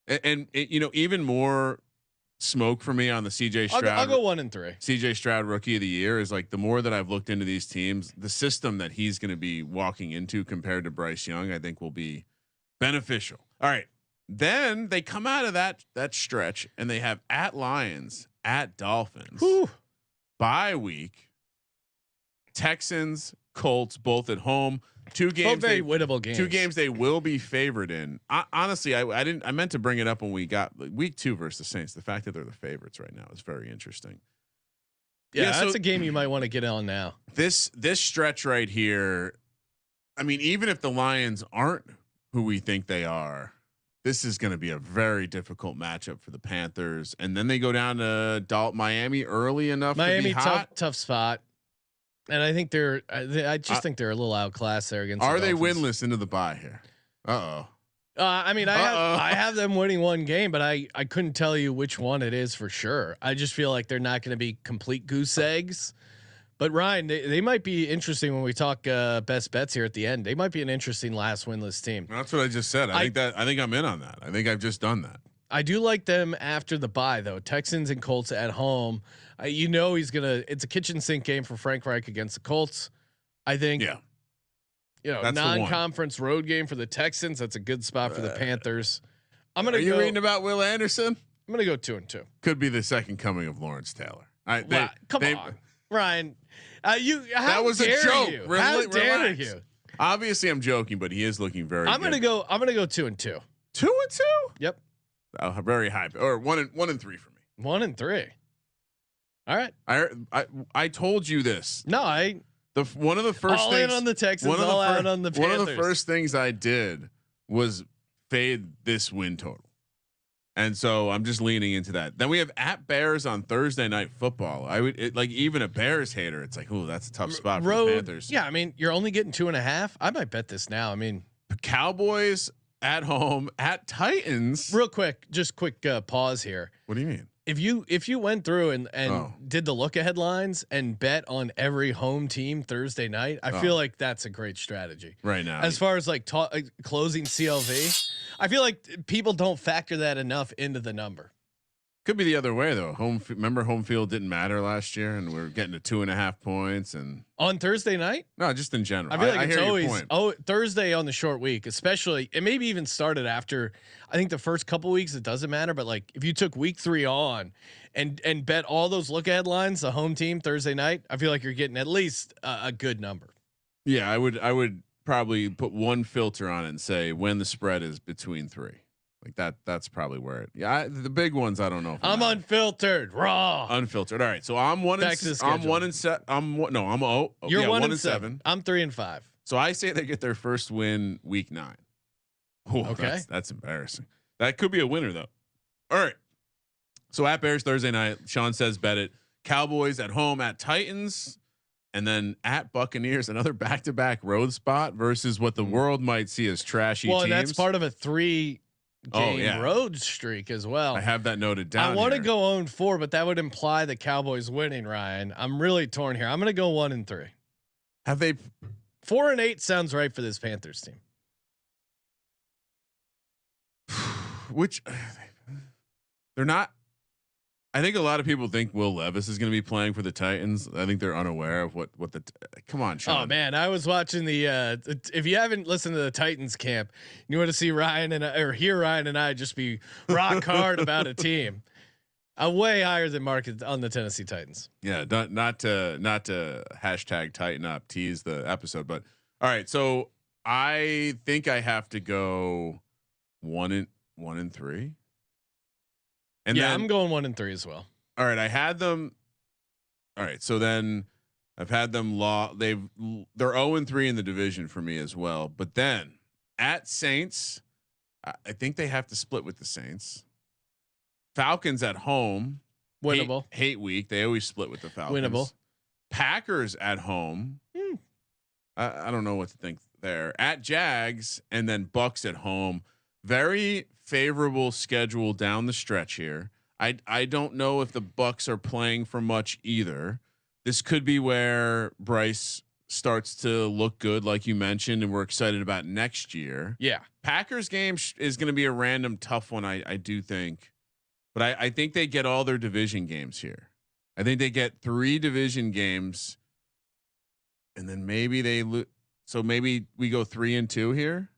And even more smoke for me on the CJ Stroud. I'll go 1-3. CJ Stroud Rookie of the Year is like the more that I've looked into these teams, the system that he's going to be walking into compared to Bryce Young, I think will be beneficial. All right. Then they come out of that stretch and they have at Lions, at Dolphins, bye week, Texans, Colts, both at home. 2 games, both very winnable games. 2 games they will be favored in. Honestly, I meant to bring it up when we got week 2 versus the Saints. The fact that they're the favorites right now is very interesting. Yeah, that's a game you might want to get on now. This stretch right here. I mean, even if the Lions aren't who we think they are, this is going to be a very difficult matchup for the Panthers. And then they go down to Miami early enough. Miami, to be hot. tough spot. And I think I just think they're a little outclassed there against. Are the they winless into the bye here? I mean, I have them winning 1 game, but I couldn't tell you which one it is for sure. I just feel like they're not going to be complete goose eggs. But Ryan, they might be interesting when we talk best bets here at the end. They might be an interesting last winless team. That's what I just said. I think I'm in on that. I think I've just done that. I do like them after the bye though. Texans and Colts at home. It's a kitchen sink game for Frank Reich against the Colts. I think. Yeah. Non-conference road game for the Texans. That's a good spot for the Panthers. Are you reading about Will Anderson? I'm gonna go 2-2. Could be the second coming of Lawrence Taylor. Come on, Ryan. That was a joke. You? How dare relax. you? Obviously, I'm joking, but he is looking very. I'm gonna go 2-2. 2-2. Yep. Very high, or 1-3 for me. 1-3. All right. I told you this. No, one of the first all things in on the Texans, all out on the Panthers. One of the first things I did was fade this win total. And so I'm just leaning into that. Then we have at Bears on Thursday Night Football. Even a Bears hater, it's like, oh, that's a tough spot for the Panthers. Yeah, I mean, you're only getting 2.5. I might bet this now. I mean, Cowboys at home at Titans. Real quick, just quick pause here. What do you mean? If you went through and did the look ahead lines and bet on every home team Thursday night, I feel like that's a great strategy right now. As far as like closing CLV, I feel like people don't factor that enough into the number. Could be the other way though. Remember home field didn't matter last year, and we're getting to 2.5 points and on Thursday night. No, just in general. I feel like it's always Thursday on the short week, especially. It maybe even started after. I think the first couple weeks it doesn't matter, but like if you took week 3 on and bet all those look ahead lines, the home team Thursday night, I feel like you're getting at least a good number. Yeah, I would probably put one filter on it and say when the spread is between 3. Like that. That's probably where it. Yeah, the big ones. I don't know. I'm unfiltered, raw, unfiltered. All right, so I'm 1 and 7. I'm 1 and 7. You're 1 and 7. I'm 3 and 5. So I say they get their first win week 9. Oh, okay, that's embarrassing. That could be a winner though. All right. So at Bears Thursday night, Sean says bet it. Cowboys at home at Titans, and then at Buccaneers, another back-to-back road spot versus what the world might see as trashy teams. And that's part of a 3 game road streak as well. I have that noted down. I want to go 0-4, but that would imply the Cowboys winning. Ryan, I'm really torn here. I'm going to go 1-3. Have they 4-8 sounds right for this Panthers team. Which they're not. I think a lot of people think Will Levis is going to be playing for the Titans. I think they're unaware of what the. Come on, Sean. Oh man, I was watching the. If you haven't listened to the Titans camp, you want to see Ryan or hear Ryan and I just be rock hard about a team. Way higher than market on the Tennessee Titans. Yeah, not to hashtag tighten up tease the episode, but all right. So I think I have to go 1-3. And yeah, then, I'm going 1-3 as well. All right, I had them. All right, so then I've had them. They're 0-3 in the division for me as well. But then at Saints, I think they have to split with the Saints. Falcons at home, winnable. Hate week. They always split with the Falcons. Winnable. Packers at home. I don't know what to think there. At Jags, and then Bucks at home. Very favorable schedule down the stretch here. I don't know if the Bucks are playing for much either. This could be where Bryce starts to look good, like you mentioned, and we're excited about next year. Yeah, Packers game is going to be a random tough one. I do think, but I think they get all their division games here. I think they get 3 division games, and then maybe they lose. So maybe we go 3-2 here.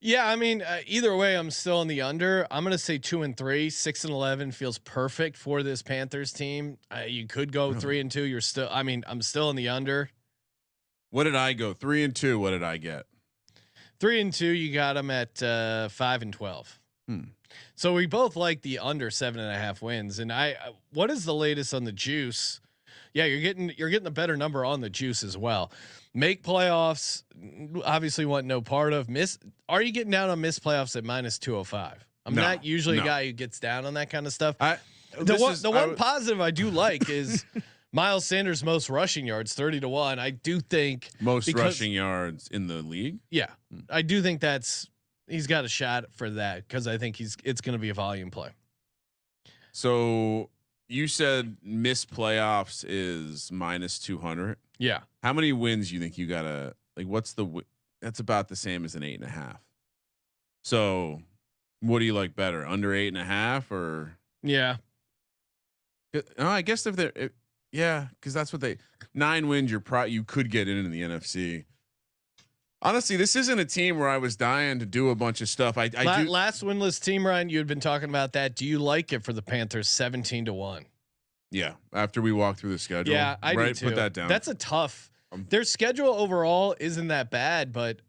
Yeah, I mean, either way, I'm still in the under. I'm gonna say 2-3. 6-11 feels perfect for this Panthers team. You could go 3-2. You're still. I mean, I'm still in the under. What did I go 3-2? What did I get? 3-2. You got them at 5-12. So we both like the under 7.5 wins. And what is the latest on the juice? Yeah, you're getting a better number on the juice as well. Make playoffs, obviously want no part of. Are you getting down on missed playoffs at -205? I'm not usually a guy who gets down on that kind of stuff. The one positive I do like is Miles Sanders' most rushing yards, 30-1. I do think most rushing yards in the league. Yeah, I do think he's got a shot for that because I think it's going to be a volume play. So you said missed playoffs is -200. Yeah. How many wins you think you gotta like? What's that's about the same as an 8.5. So what do you like better, under 8.5 or? Yeah. I guess if they're, because that's what 9 wins. You could get in the NFC. Honestly, this isn't a team where I was dying to do a bunch of stuff. I do. Last winless team, Ryan. You had been talking about that. Do you like it for the Panthers 17-1? Yeah. After we walk through the schedule. Yeah, I do too. Put that down. That's a tough. Their schedule overall isn't that bad, but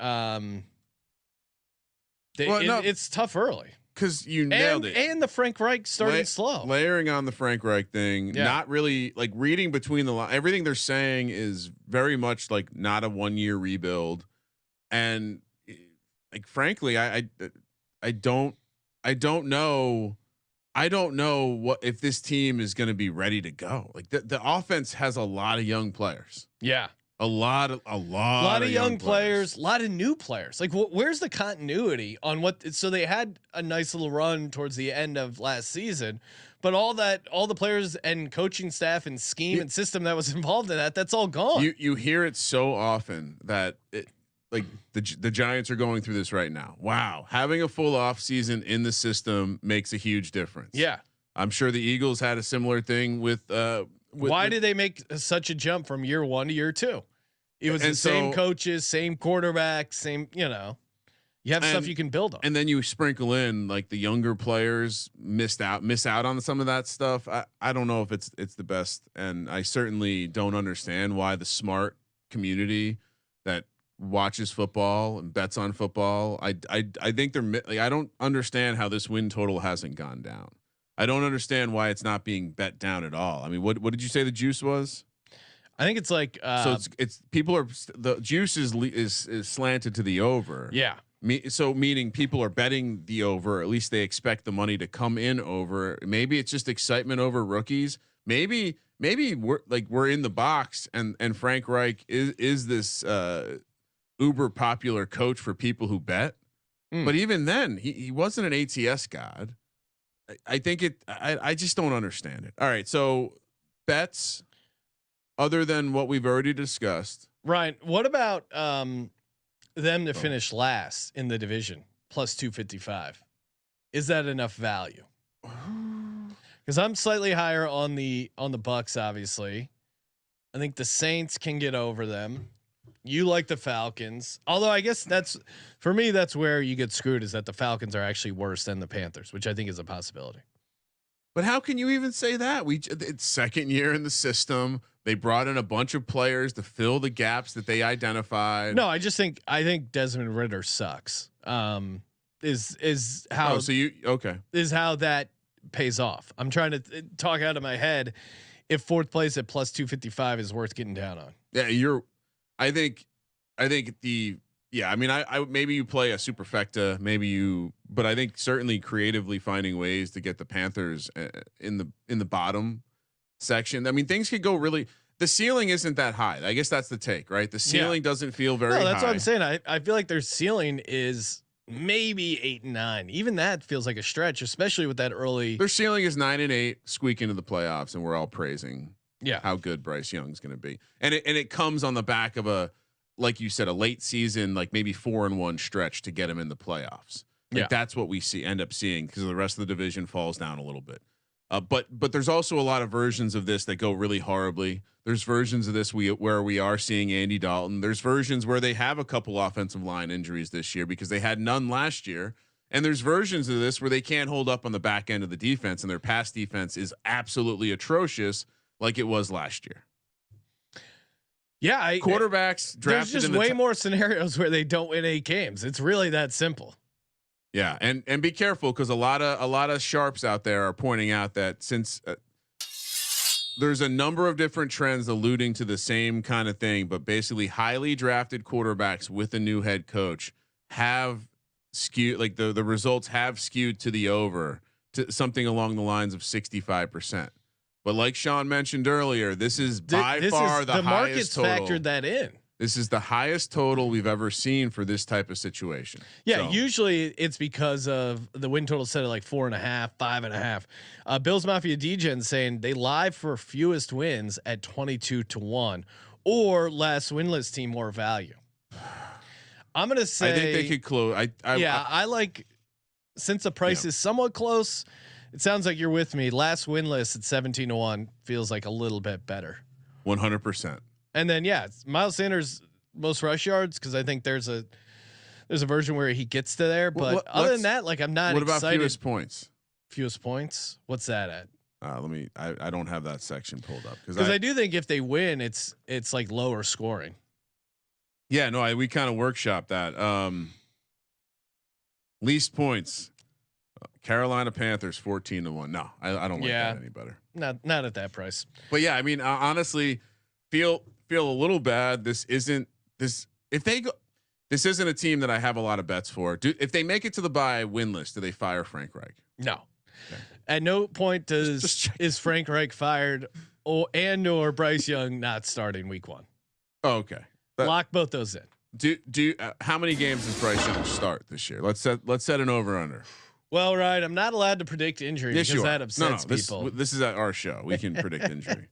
it's tough early. Because you nailed it, and the Frank Reich starting slow. Layering on the Frank Reich thing, not really like reading between the lines. Everything they're saying is very much like not a 1-year rebuild, and like frankly, I don't know what if this team is going to be ready to go. Like the offense has a lot of young players. Yeah. A lot of young players, a lot of new players. Like, where's the continuity on what? So they had a nice little run towards the end of last season, but all the players and coaching staff and scheme and system that was involved in that's all gone. You hear it so often that like the Giants are going through this right now. Wow, having a full off season in the system makes a huge difference. Yeah, I'm sure the Eagles had a similar thing with. Why did they make such a jump from year 1 to year 2? It was the same coaches, same quarterback, same, you have stuff you can build on. And then you sprinkle in like the younger players miss out on some of that stuff. I don't know if it's the best. And I certainly don't understand why the smart community that watches football and bets on football. I think they're like, I don't understand how this win total hasn't gone down. I don't understand why it's not being bet down at all. I mean, what did you say the juice was? I think it's like so it's people are the juice is slanted to the over. Yeah. So meaning people are betting the over, or at least they expect the money to come in over. Maybe it's just excitement over rookies. Maybe we're in the box and Frank Reich is this uber popular coach for people who bet. But even then he wasn't an ATS god. I think I just don't understand it. All right. So bets other than what we've already discussed. Ryan, what about them to finish last in the division plus 255? Is that enough value? Because I'm slightly higher on the Bucks. Obviously, I think the Saints can get over them. You like the Falcons, although I guess that's for me. That's where you get screwed. Is that the Falcons are actually worse than the Panthers, which I think is a possibility. But how can you even say that? It's second year in the system. They brought in a bunch of players to fill the gaps that they identified. No, I think Desmond Ridder sucks. Is how is how that pays off. I'm trying to talk out of my head. If fourth place at plus 255 is worth getting down on. Yeah, I think I mean, I maybe you play a superfecta, but I think certainly creatively finding ways to get the Panthers in the bottom section. I mean, things could go really. The ceiling isn't that high. I guess that's the take, right? The ceiling doesn't feel very high. That's what I'm saying. I feel like their ceiling is maybe 8 and 9. Even that feels like a stretch, especially with that early. Their ceiling is 9 and 8, squeak into the playoffs, and we're all praising how good Bryce Young's going to be. And it comes on the back of like you said, a late season, like maybe 4-1 stretch to get him in the playoffs. Like that's what we end up seeing because the rest of the division falls down a little bit. But there's also a lot of versions of this that go really horribly. There's versions of this where we are seeing Andy Dalton. There's versions where they have a couple offensive line injuries this year because they had none last year. And there's versions of this where they can't hold up on the back end of the defense and their pass defense is absolutely atrocious like it was last year. Yeah, quarterbacks drafted. There's just way more scenarios where they don't win 8 games. It's really that simple. Yeah, and be careful because a lot of sharps out there are pointing out that since there's a number of different trends alluding to the same kind of thing, but basically highly drafted quarterbacks with a new head coach have skewed, like the results have skewed to the over to something along the lines of 65%. But like Sean mentioned earlier, this is by far the highest total. Factored that in. This is the highest total we've ever seen for this type of situation. Yeah, usually it's because of the win total set at like 4.5, 5.5. Bills Mafia DGen saying they live for fewest wins at 22-1 or less winless team more value. I'm gonna say I think they could close. I like since the price is somewhat close. It sounds like you're with me. Last winless at 17-1 feels like a little bit better. 100%. And then Miles Sanders most rush yards because I think there's a version where he gets to there. But other than that, like I'm not. What excited. about fewest points? Fewest points. What's that at? I don't have that section pulled up because I do think if they win, it's like lower scoring. Yeah, no, we kind of workshopped that. Least points. Carolina Panthers 14-1. No, I don't like that any better. Not at that price. But yeah, I mean, honestly, feel a little bad. This isn't a team that I have a lot of bets for. If they make it to the bye winless, do they fire Frank Reich? No. Okay. At no point is Frank Reich fired or Bryce Young not starting week 1. Oh, okay. Lock both those in. How many games does Bryce Young start this year? Let's set an over under. Well, right. I'm not allowed to predict injury because that upsets people. This is at our show. We can predict injury.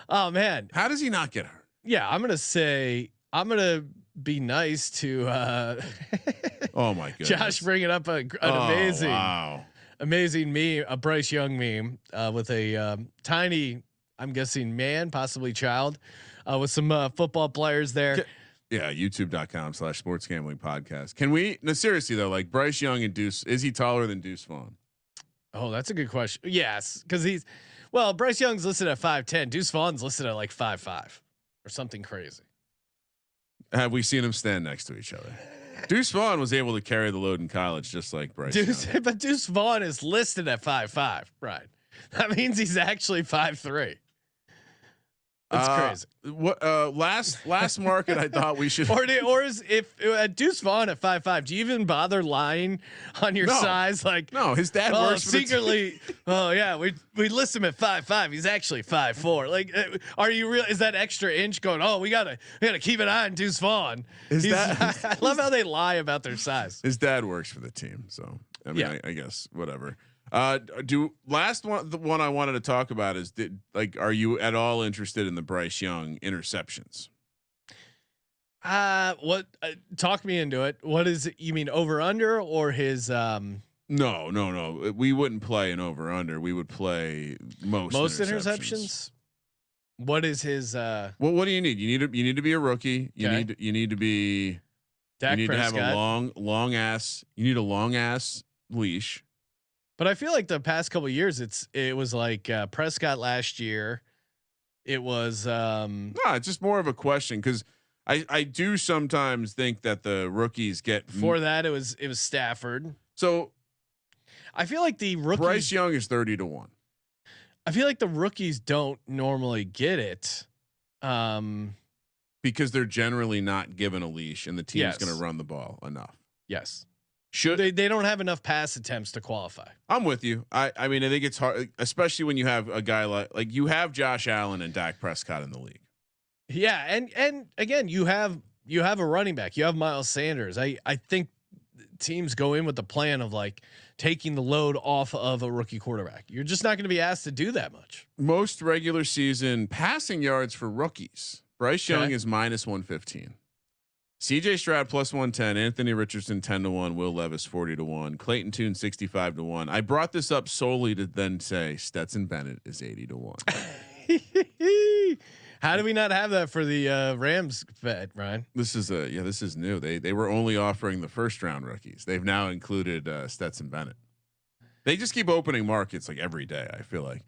Oh man. How does he not get hurt? Yeah. I'm going to be nice to, oh my goodness. Josh bringing up an amazing meme, a Bryce Young meme, with a, tiny, I'm guessing man, possibly child, with some, football players there. Yeah, youtube.com/sports gambling podcast. Can we? No, seriously though, like Bryce Young and Deuce, is he taller than Deuce Vaughn? Oh, that's a good question. Yes, because Bryce Young's listed at 5'10". Deuce Vaughn's listed at like 5'5" or something crazy. Have we seen them stand next to each other? Deuce Vaughn was able to carry the load in college, just like Bryce Young. But Deuce Vaughn is listed at 5'5". Right, that means he's actually 5'3". That's crazy. What last market I thought we should or is if Deuce Vaughn at 5'5", do you even bother lying on your size? Like no, his dad works secretly. Oh yeah, we list him at 5'5". He's actually 5'4". Like, are you real? Is that extra inch going? Oh, we gotta keep an eye on Deuce Vaughn. I love how they lie about their size. His dad works for the team, so I mean, I guess whatever. The one I wanted to talk about is are you at all interested in the Bryce Young interceptions? Talk me into it. What is it? You mean over under or his? No. We wouldn't play an over under. We would play most interceptions. What is his? Well, what do you need? You need to be a rookie. You need to be. Dak you need Prescott. to have a long ass. You need a long ass leash. But I feel like the past couple of years, it was like Prescott last year. It was it's just more of a question because I do sometimes think that the rookies get before that it was Stafford. So I feel like the rookies, Bryce Young is 30-1. I feel like the rookies don't normally get it because they're generally not given a leash and the team's going to run the ball enough. Yes. Should they don't have enough pass attempts to qualify. I'm with you. I mean, I think it's hard, especially when you have a guy like you have Josh Allen and Dak Prescott in the league. Yeah. And again, you have a running back, you have Miles Sanders. I think teams go in with the plan of like taking the load off of a rookie quarterback. You're just not going to be asked to do that much. Most regular season passing yards for rookies. Bryce Young is -115. CJ Stroud +110, Anthony Richardson 10-1, Will Levis 40-1, Clayton Tune 65-1. I brought this up solely to then say Stetson Bennett is 80-1. How do we not have that for the Rams bet, Ryan? This is new. They were only offering the first round rookies. They've now included Stetson Bennett. They just keep opening markets like every day. I feel like,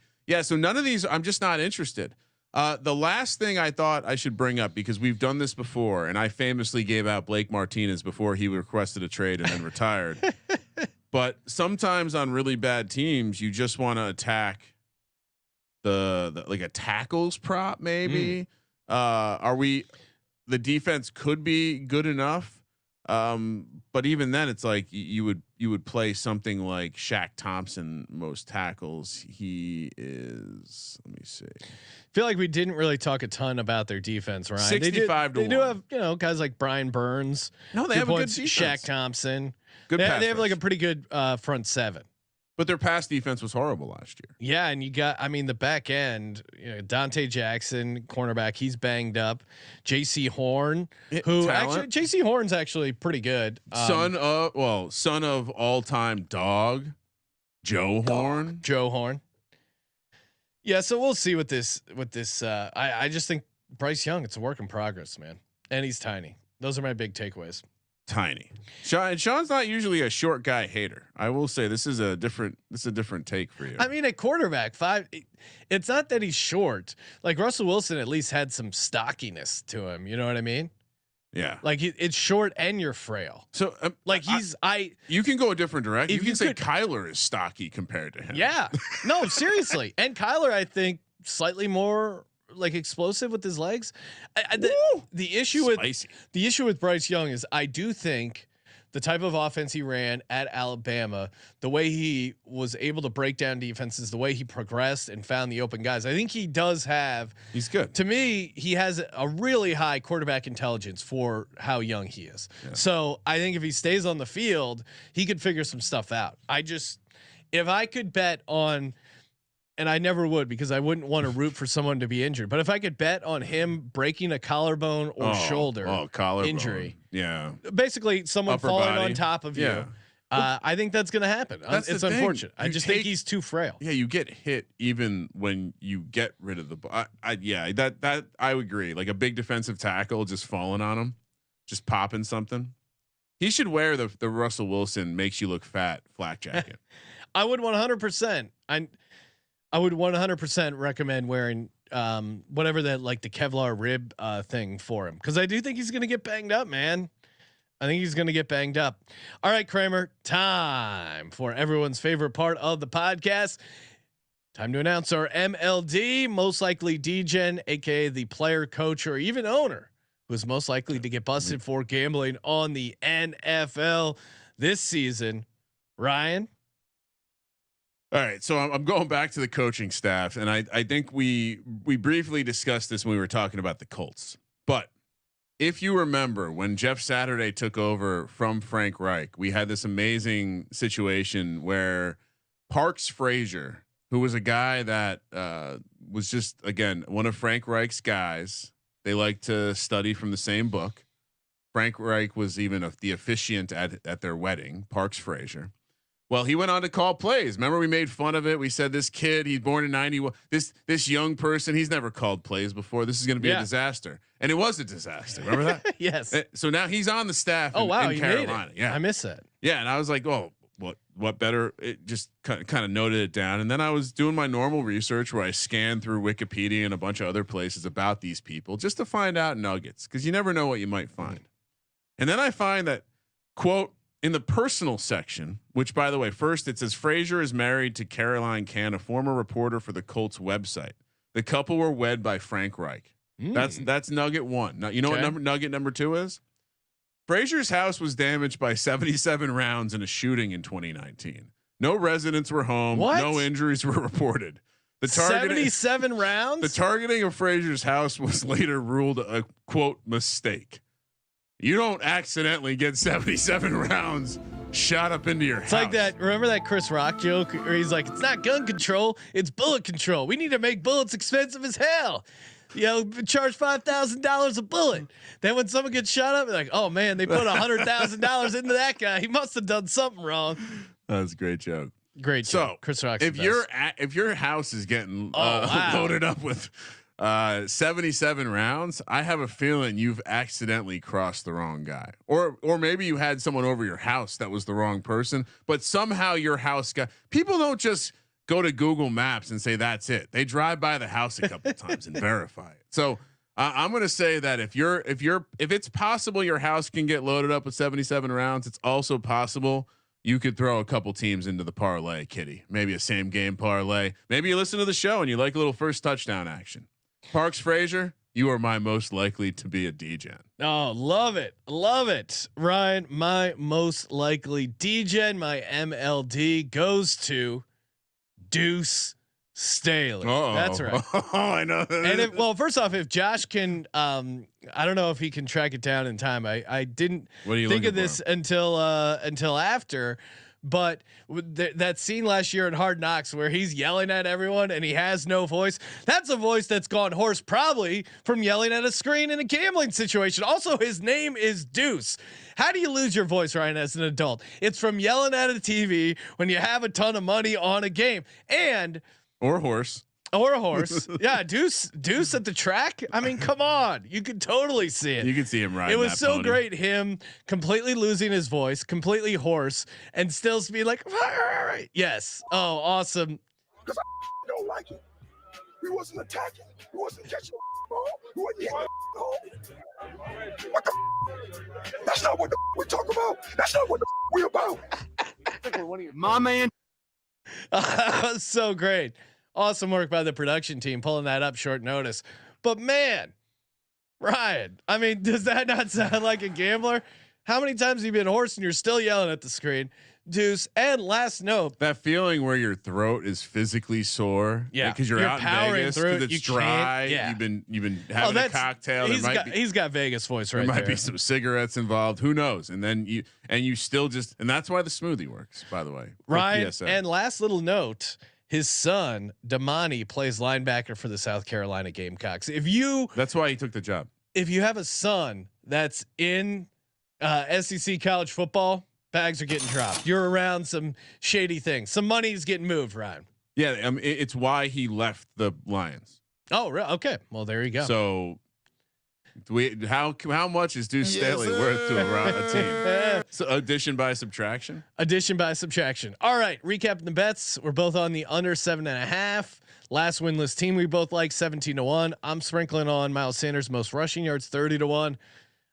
so none of these, I'm just not interested. The last thing I thought I should bring up, because we've done this before, and I famously gave out Blake Martinez before he requested a trade and then retired. But sometimes on really bad teams, you just want to attack the like a tackles prop. Maybe the defense could be good enough, but even then, it's like you would play something like Shaq Thompson most tackles. He is. Let me see. I feel like we didn't really talk a ton about their defense, Ryan. 65 to 1. They do have guys like Brian Burns. No, they have a good defense. Shaq Thompson. Good. They have like a pretty good front seven. But their pass defense was horrible last year. Yeah, and you got, the back end, Dante Jackson, cornerback, he's banged up. J.C. Horn, J.C. Horn's actually pretty good. Son of all-time dog, Joe Horn. Yeah, so we'll see with this. I just think Bryce Young, it's a work in progress, man. And he's tiny. Those are my big takeaways. Tiny. Sean's not usually a short guy hater. I will say this is a different take for you. I mean, at quarterback, it's not that he's short. Like Russell Wilson at least had some stockiness to him. You know what I mean? Yeah. Like it's short and you're frail. So like you can go a different direction. You can say could, Kyler is stocky compared to him. Yeah. No, seriously. And Kyler, I think slightly more like explosive with his legs. The issue with Bryce Young is I do think the type of offense he ran at Alabama, the way he was able to break down defenses, the way he progressed and found the open guys, I think he does have. He's good. To me, he has a really high quarterback intelligence for how young he is. Yeah. So I think if he stays on the field, he could figure some stuff out. If I could bet on. And I never would because I wouldn't want to root for someone to be injured. But if I could bet on him breaking a collarbone or shoulder injury, basically someone upper falling body on top of you, I think that's going to happen. It's unfortunate. I just think he's too frail. Yeah, you get hit even when you get rid of the ball. That I would agree. Like a big defensive tackle just falling on him, just popping something. He should wear the Russell Wilson makes you look fat flak jacket. I would 100%. I would 100% recommend wearing whatever that like the Kevlar rib thing for him because I do think he's going to get banged up, man. I think he's going to get banged up. All right, Kramer, time for everyone's favorite part of the podcast. Time to announce our MLD, most likely DGen, aka the player, coach, or even owner who's most likely to get busted for gambling on the NFL this season. Ryan. All right, so I'm going back to the coaching staff, and I think we briefly discussed this when we were talking about the Colts. But if you remember when Jeff Saturday took over from Frank Reich, we had this amazing situation where Parks Frazier, who was a guy that was just again one of Frank Reich's guys, they like to study from the same book. Frank Reich was even the officiant at their wedding, Parks Frazier. Well, he went on to call plays. Remember, we made fun of it. We said this kid, he's born in 91. This young person, he's never called plays before. This is going to be a disaster, and it was a disaster. Remember that? Yes. So now he's on the staff. Oh wow, in Carolina. Yeah, I miss that. Yeah, and I was like, oh, what better? It just kind of noted it down, and then I was doing my normal research where I scanned through Wikipedia and a bunch of other places about these people just to find out nuggets because you never know what you might find. And then I find that quote. In the personal section, which by the way, first it says Frazier is married to Caroline Can, a former reporter for the Colts website. The couple were wed by Frank Reich. That's nugget one. Now, you know what nugget number two is? Frazier's house was damaged by 77 rounds in a shooting in 2019. No residents were home. What? No injuries were reported. The 77 rounds. The targeting of Frazier's house was later ruled a quote mistake. You don't accidentally get 77 rounds shot up into your house. It's like that. Remember that Chris Rock joke where he's like, "It's not gun control, it's bullet control. We need to make bullets expensive as hell. You know, charge $5,000 a bullet." Then when someone gets shot up, they're like, "Oh man, they put $100,000 into that guy. He must have done something wrong." That was a great joke. Great joke. Chris Rock. If your house is getting loaded up with 77 rounds, I have a feeling you've accidentally crossed the wrong guy, or maybe you had someone over your house that was the wrong person, but somehow your house got. People don't just go to Google Maps and say that's it. They drive by the house a couple of times and verify it. So I'm going to say that if it's possible your house can get loaded up with 77 rounds, it's also possible you could throw a couple teams into the parlay, Kitty. Maybe a same game parlay. Maybe you listen to the show and you like a little first touchdown action. Parks Frazier, you are my most likely to be a DGen. Oh, love it. Love it. Ryan, my most likely DGen, my MLD goes to Deuce Staley. That's right. Oh, I know. And first off, if Josh can, I don't know if he can track it down in time. I didn't think of this until after. But that scene last year in Hard Knocks where he's yelling at everyone and he has no voice, that's a voice that's gone hoarse probably from yelling at a screen in a gambling situation. Also, his name is Deuce. How do you lose your voice, Ryan, as an adult? It's from yelling at a TV when you have a ton of money on a game or horse. Or a horse. Yeah, Deuce at the track. I mean, come on. You could totally see it. You could see him riding. It was that so pony. great. Him completely losing his voice, completely hoarse, and still be like, yes. Oh, awesome. Because I don't like it. He wasn't attacking. He wasn't catching the ball. He wasn't hitting the hole. What the? That's not what the we talk about. That's not what the we about. My man. So great. Awesome work by the production team pulling that up short notice. But man, Ryan, I mean, does that not sound like a gambler? How many times have you been hoarse and you're still yelling at the screen? Deuce. And last note, that feeling where your throat is physically sore, because you're out in Vegas, because it's dry. Yeah. You've been having a cocktail. He's got Vegas voice right there. There might be some cigarettes involved. Who knows? And then you still just, and that's why the smoothie works. By the way, Ryan. And last little note. His son Damani plays linebacker for the South Carolina Gamecocks. That's why he took the job. If you have a son that's in SEC college football, bags are getting dropped. You're around some shady things. Some money's getting moved, Ryan. Yeah, it's why he left the Lions. Oh, really? Okay. Well, there you go. So, how much is Deuce Staley worth to a team? So addition by subtraction. Addition by subtraction. All right. Recapping the bets. We're both on the under 7.5. Last winless team we both like 17-1. I'm sprinkling on Miles Sanders most rushing yards 30-1.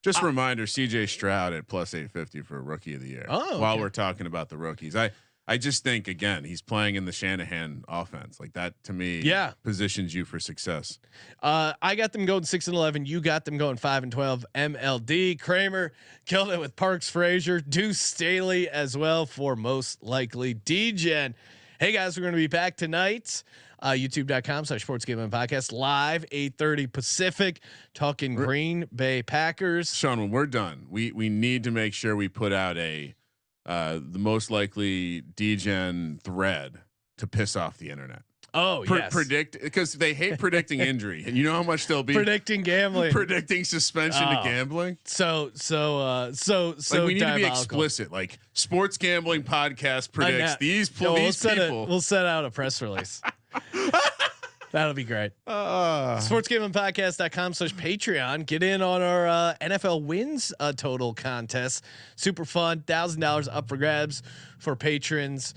Just a reminder: CJ Stroud at plus 850 for rookie of the year. Oh, while we're talking about the rookies, I just think again he's playing in the Shanahan offense. Like that to me, positions you for success. I got them going 6-11. You got them going 5-12. MLD Kramer killed it with Parks Frazier, Deuce Staley as well for most likely DGen. Hey guys, we're going to be back tonight. YouTube.com/Sports Gambling Podcast live 8:30 Pacific, talking Green Bay Packers. Sean, when we're done, we need to make sure we put out the most likely DGen thread to piss off the internet. Oh, yes. Predict, because they hate predicting injury, and you know how much they'll be predicting gambling, predicting suspension to gambling. So like we need to be explicit. Like Sports Gambling Podcast predicts these people. We'll send out a press release. That'll be great. SportsGamblingPodcast.com/Patreon. Get in on our NFL wins total contest. Super fun. $1,000 up for grabs for patrons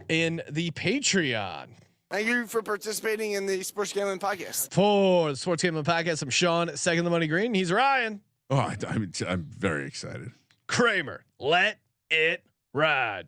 in the Patreon. Thank you for participating in the Sports Gambling Podcast. For the Sports Gambling Podcast, I'm Sean, second the money green. He's Ryan. Oh, I'm very excited. Kramer, let it ride.